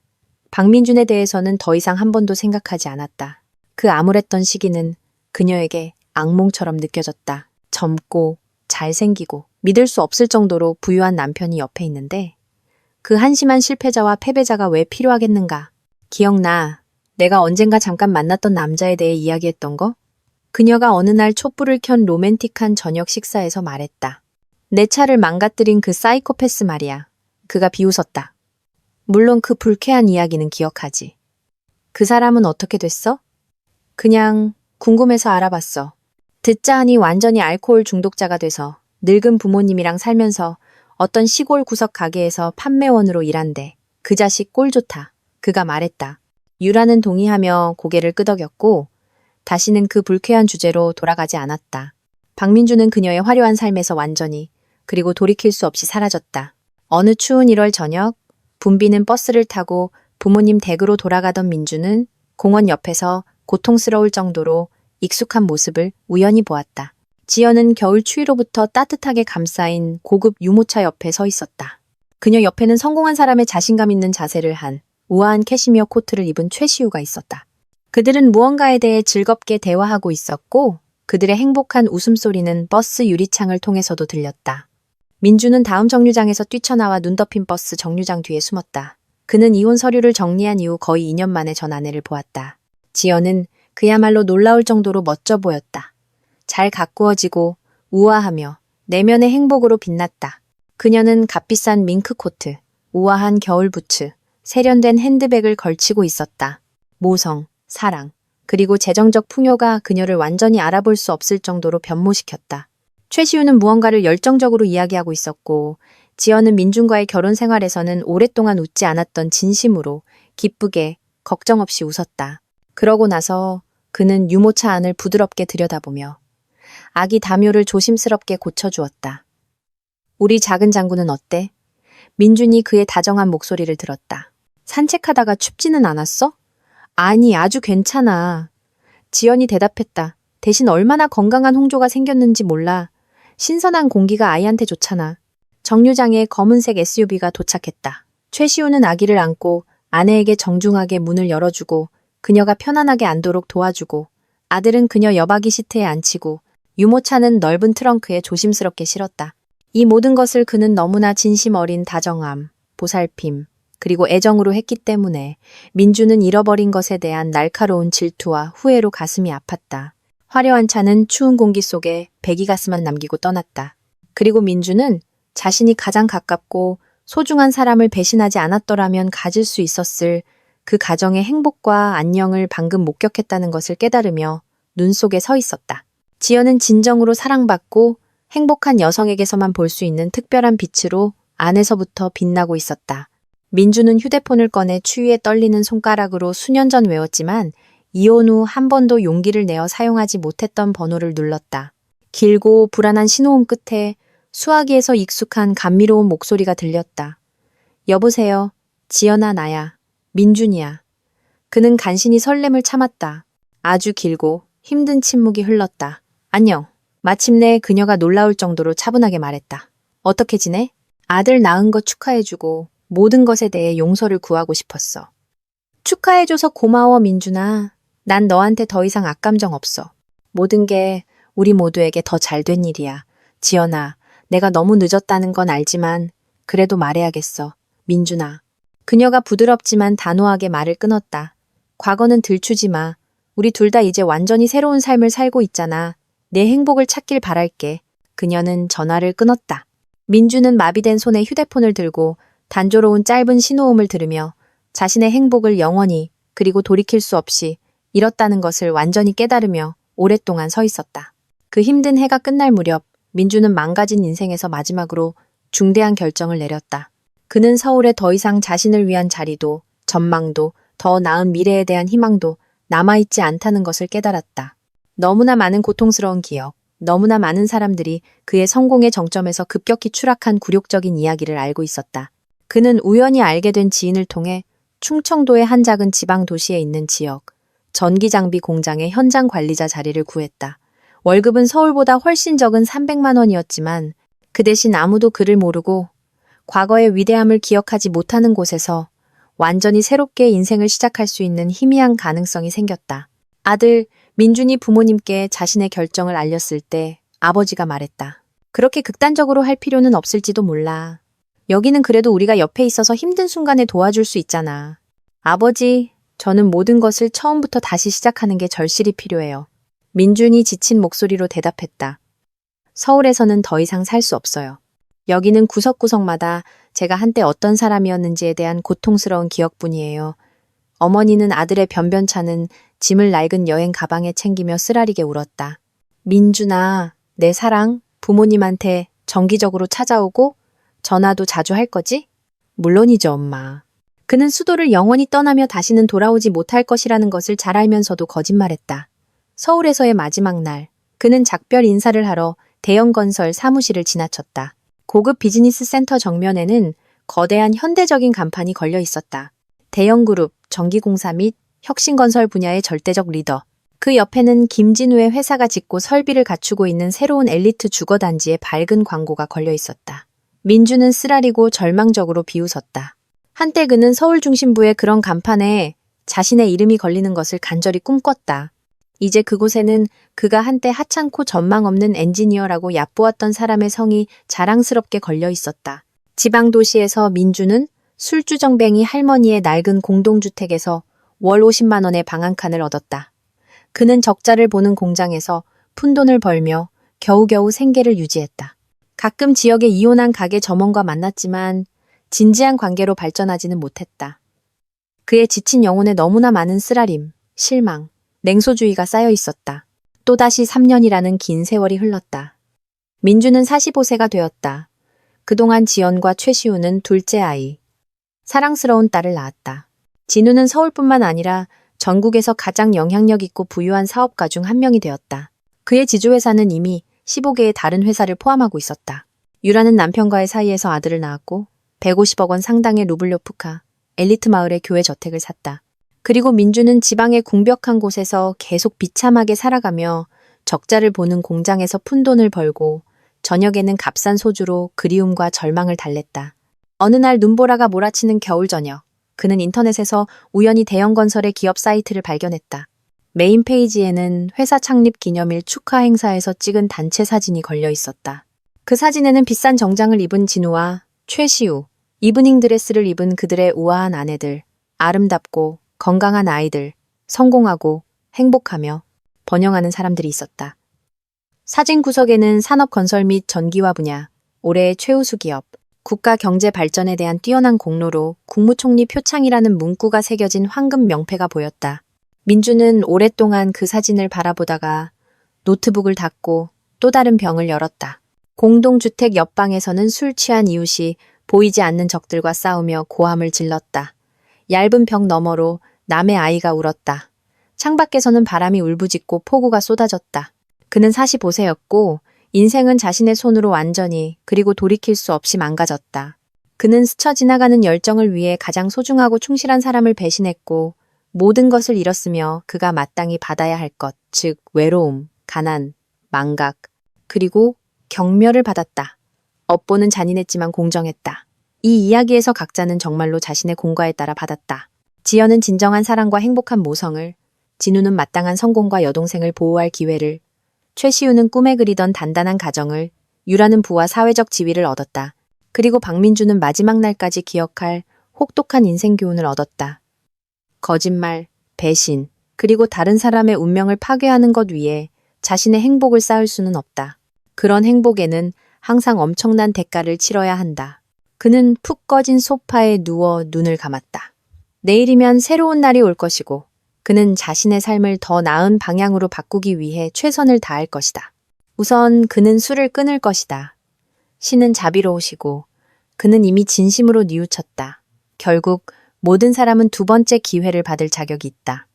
Speaker 1: 박민준에 대해서는 더 이상 한 번도 생각하지 않았다. 그 암울했던 시기는 그녀에게 악몽처럼 느껴졌다. 젊고 잘생기고 믿을 수 없을 정도로 부유한 남편이 옆에 있는데 그 한심한 실패자와 패배자가 왜 필요하겠는가? 기억나. 내가 언젠가 잠깐 만났던 남자에 대해 이야기했던 거? 그녀가 어느 날 촛불을 켠 로맨틱한 저녁 식사에서 말했다. 내 차를 망가뜨린 그 사이코패스 말이야. 그가 비웃었다. 물론 그 불쾌한 이야기는 기억하지. 그 사람은 어떻게 됐어? 그냥 궁금해서 알아봤어. 듣자 하니 완전히 알코올 중독자가 돼서 늙은 부모님이랑 살면서 어떤 시골 구석 가게에서 판매원으로 일한대. 그 자식 꼴 좋다. 그가 말했다. 유라는 동의하며 고개를 끄덕였고 다시는 그 불쾌한 주제로 돌아가지 않았다. 박민주는 그녀의 화려한 삶에서 완전히 그리고 돌이킬 수 없이 사라졌다. 어느 추운 1월 저녁 붐비는 버스를 타고 부모님 댁으로 돌아가던 민주는 공원 옆에서 고통스러울 정도로 익숙한 모습을 우연히 보았다. 지연은 겨울 추위로부터 따뜻하게 감싸인 고급 유모차 옆에 서 있었다. 그녀 옆에는 성공한 사람의 자신감 있는 자세를 한 우아한 캐시미어 코트를 입은 최시우가 있었다. 그들은 무언가에 대해 즐겁게 대화하고 있었고 그들의 행복한 웃음소리는 버스 유리창을 통해서도 들렸다. 민주는 다음 정류장에서 뛰쳐나와 눈 덮인 버스 정류장 뒤에 숨었다. 그는 이혼 서류를 정리한 이후 거의 2년 만에 전 아내를 보았다. 지연은 그야말로 놀라울 정도로 멋져 보였다. 잘 가꾸어지고 우아하며 내면의 행복으로 빛났다. 그녀는 값비싼 밍크 코트, 우아한 겨울 부츠, 세련된 핸드백을 걸치고 있었다. 모성, 사랑, 그리고 재정적 풍요가 그녀를 완전히 알아볼 수 없을 정도로 변모시켰다. 최시우는 무언가를 열정적으로 이야기하고 있었고 지연은 민준과의 결혼 생활에서는 오랫동안 웃지 않았던 진심으로 기쁘게 걱정 없이 웃었다. 그러고 나서 그는 유모차 안을 부드럽게 들여다보며 아기 다묘를 조심스럽게 고쳐주었다. 우리 작은 장군은 어때? 민준이 그의 다정한 목소리를 들었다. 산책하다가 춥지는 않았어? 아니, 아주 괜찮아. 지연이 대답했다. 대신 얼마나 건강한 홍조가 생겼는지 몰라. 신선한 공기가 아이한테 좋잖아. 정류장에 검은색 SUV가 도착했다. 최시우는 아기를 안고 아내에게 정중하게 문을 열어주고 그녀가 편안하게 앉도록 도와주고 아들은 그녀 옆아기 시트에 앉히고 유모차는 넓은 트렁크에 조심스럽게 실었다. 이 모든 것을 그는 너무나 진심 어린 다정함, 보살핌, 그리고 애정으로 했기 때문에 민주는 잃어버린 것에 대한 날카로운 질투와 후회로 가슴이 아팠다. 화려한 차는 추운 공기 속에 배기가스만 남기고 떠났다. 그리고 민주는 자신이 가장 가깝고 소중한 사람을 배신하지 않았더라면 가질 수 있었을 그 가정의 행복과 안녕을 방금 목격했다는 것을 깨달으며 눈 속에 서 있었다. 지연은 진정으로 사랑받고 행복한 여성에게서만 볼 수 있는 특별한 빛으로 안에서부터 빛나고 있었다. 민주는 휴대폰을 꺼내 추위에 떨리는 손가락으로 수년 전 외웠지만 이혼 후 한 번도 용기를 내어 사용하지 못했던 번호를 눌렀다. 길고 불안한 신호음 끝에 수화기에서 익숙한 감미로운 목소리가 들렸다. 여보세요. 지연아 나야. 민준이야. 그는 간신히 설렘을 참았다. 아주 길고 힘든 침묵이 흘렀다. 안녕. 마침내 그녀가 놀라울 정도로 차분하게 말했다. 어떻게 지내? 아들 낳은 거 축하해주고 모든 것에 대해 용서를 구하고 싶었어. 축하해줘서 고마워 민준아. 난 너한테 더 이상 악감정 없어. 모든 게 우리 모두에게 더 잘된 일이야. 지연아, 내가 너무 늦었다는 건 알지만 그래도 말해야겠어. 민준아. 그녀가 부드럽지만 단호하게 말을 끊었다. 과거는 들추지 마. 우리 둘 다 이제 완전히 새로운 삶을 살고 있잖아. 내 행복을 찾길 바랄게. 그녀는 전화를 끊었다. 민주는 마비된 손에 휴대폰을 들고 단조로운 짧은 신호음을 들으며 자신의 행복을 영원히 그리고 돌이킬 수 없이 잃었다는 것을 완전히 깨달으며 오랫동안 서 있었다. 그 힘든 해가 끝날 무렵 민주는 망가진 인생에서 마지막으로 중대한 결정을 내렸다. 그는 서울에 더 이상 자신을 위한 자리도 전망도 더 나은 미래에 대한 희망도 남아있지 않다는 것을 깨달았다. 너무나 많은 고통스러운 기억, 너무나 많은 사람들이 그의 성공의 정점에서 급격히 추락한 굴욕적인 이야기를 알고 있었다. 그는 우연히 알게 된 지인을 통해 충청도의 한 작은 지방 도시에 있는 지역, 전기장비 공장의 현장 관리자 자리를 구했다. 월급은 서울보다 훨씬 적은 300만 원이었지만 그 대신 아무도 그를 모르고 과거의 위대함을 기억하지 못하는 곳에서 완전히 새롭게 인생을 시작할 수 있는 희미한 가능성이 생겼다. 아들, 민준이 부모님께 자신의 결정을 알렸을 때 아버지가 말했다. 그렇게 극단적으로 할 필요는 없을지도 몰라. 여기는 그래도 우리가 옆에 있어서 힘든 순간에 도와줄 수 있잖아. 아버지, 저는 모든 것을 처음부터 다시 시작하는 게 절실히 필요해요. 민준이 지친 목소리로 대답했다. 서울에서는 더 이상 살 수 없어요. 여기는 구석구석마다 제가 한때 어떤 사람이었는지에 대한 고통스러운 기억뿐이에요. 어머니는 아들의 변변찮은 짐을 낡은 여행 가방에 챙기며 쓰라리게 울었다. 민준아, 내 사랑, 부모님한테 정기적으로 찾아오고 전화도 자주 할 거지? 물론이죠, 엄마. 그는 수도를 영원히 떠나며 다시는 돌아오지 못할 것이라는 것을 잘 알면서도 거짓말했다. 서울에서의 마지막 날, 그는 작별 인사를 하러 대형건설 사무실을 지나쳤다. 고급 비즈니스 센터 정면에는 거대한 현대적인 간판이 걸려 있었다. 대형그룹, 전기공사 및 혁신건설 분야의 절대적 리더. 그 옆에는 김진우의 회사가 짓고 설비를 갖추고 있는 새로운 엘리트 주거단지의 밝은 광고가 걸려 있었다. 민주는 쓰라리고 절망적으로 비웃었다. 한때 그는 서울 중심부의 그런 간판에 자신의 이름이 걸리는 것을 간절히 꿈꿨다. 이제 그곳에는 그가 한때 하찮고 전망 없는 엔지니어라고 얕보았던 사람의 성이 자랑스럽게 걸려 있었다. 지방 도시에서 민주는 술주정뱅이 할머니의 낡은 공동주택에서 월 50만 원의 방 한 칸을 얻었다. 그는 적자를 보는 공장에서 푼돈을 벌며 겨우겨우 생계를 유지했다. 가끔 지역의 이혼한 가게 점원과 만났지만 진지한 관계로 발전하지는 못했다. 그의 지친 영혼에 너무나 많은 쓰라림, 실망, 냉소주의가 쌓여 있었다. 또다시 3년이라는 긴 세월이 흘렀다. 민주는 45세가 되었다. 그동안 지연과 최시우는 둘째 아이, 사랑스러운 딸을 낳았다. 진우는 서울뿐만 아니라 전국에서 가장 영향력 있고 부유한 사업가 중 한 명이 되었다. 그의 지주회사는 이미 15개의 다른 회사를 포함하고 있었다. 유라는 남편과의 사이에서 아들을 낳았고 150억 원 상당의 루블료프카, 엘리트 마을의 교회 저택을 샀다. 그리고 민주는 지방의 궁벽한 곳에서 계속 비참하게 살아가며 적자를 보는 공장에서 푼돈을 벌고 저녁에는 값싼 소주로 그리움과 절망을 달랬다. 어느 날 눈보라가 몰아치는 겨울 저녁, 그는 인터넷에서 우연히 대형건설의 기업 사이트를 발견했다. 메인 페이지에는 회사 창립 기념일 축하 행사에서 찍은 단체 사진이 걸려 있었다. 그 사진에는 비싼 정장을 입은 진우와 최시우, 이브닝 드레스를 입은 그들의 우아한 아내들, 아름답고 건강한 아이들, 성공하고 행복하며 번영하는 사람들이 있었다. 사진 구석에는 산업 건설 및 전기화 분야, 올해의 최우수 기업, 국가 경제 발전에 대한 뛰어난 공로로 국무총리 표창이라는 문구가 새겨진 황금 명패가 보였다. 민주는 오랫동안 그 사진을 바라보다가 노트북을 닫고 또 다른 병을 열었다. 공동주택 옆방에서는 술 취한 이웃이 보이지 않는 적들과 싸우며 고함을 질렀다. 얇은 벽 너머로 남의 아이가 울었다. 창밖에서는 바람이 울부짖고 폭우가 쏟아졌다. 그는 45세였고 인생은 자신의 손으로 완전히 그리고 돌이킬 수 없이 망가졌다. 그는 스쳐 지나가는 열정을 위해 가장 소중하고 충실한 사람을 배신했고 모든 것을 잃었으며 그가 마땅히 받아야 할 것, 즉 외로움, 가난, 망각, 그리고 경멸을 받았다. 업보는 잔인했지만 공정했다. 이 이야기에서 각자는 정말로 자신의 공과에 따라 받았다. 지연은 진정한 사랑과 행복한 모성을, 진우는 마땅한 성공과 여동생을 보호할 기회를, 최시우는 꿈에 그리던 단단한 가정을, 유라는 부와 사회적 지위를 얻었다. 그리고 박민주는 마지막 날까지 기억할 혹독한 인생 교훈을 얻었다. 거짓말, 배신, 그리고 다른 사람의 운명을 파괴하는 것 위에 자신의 행복을 쌓을 수는 없다. 그런 행복에는 항상 엄청난 대가를 치러야 한다. 그는 푹 꺼진 소파에 누워 눈을 감았다. 내일이면 새로운 날이 올 것이고 그는 자신의 삶을 더 나은 방향으로 바꾸기 위해 최선을 다할 것이다. 우선 그는 술을 끊을 것이다. 신은 자비로우시고 그는 이미 진심으로 뉘우쳤다. 결국 모든 사람은 두 번째 기회를 받을 자격이 있다.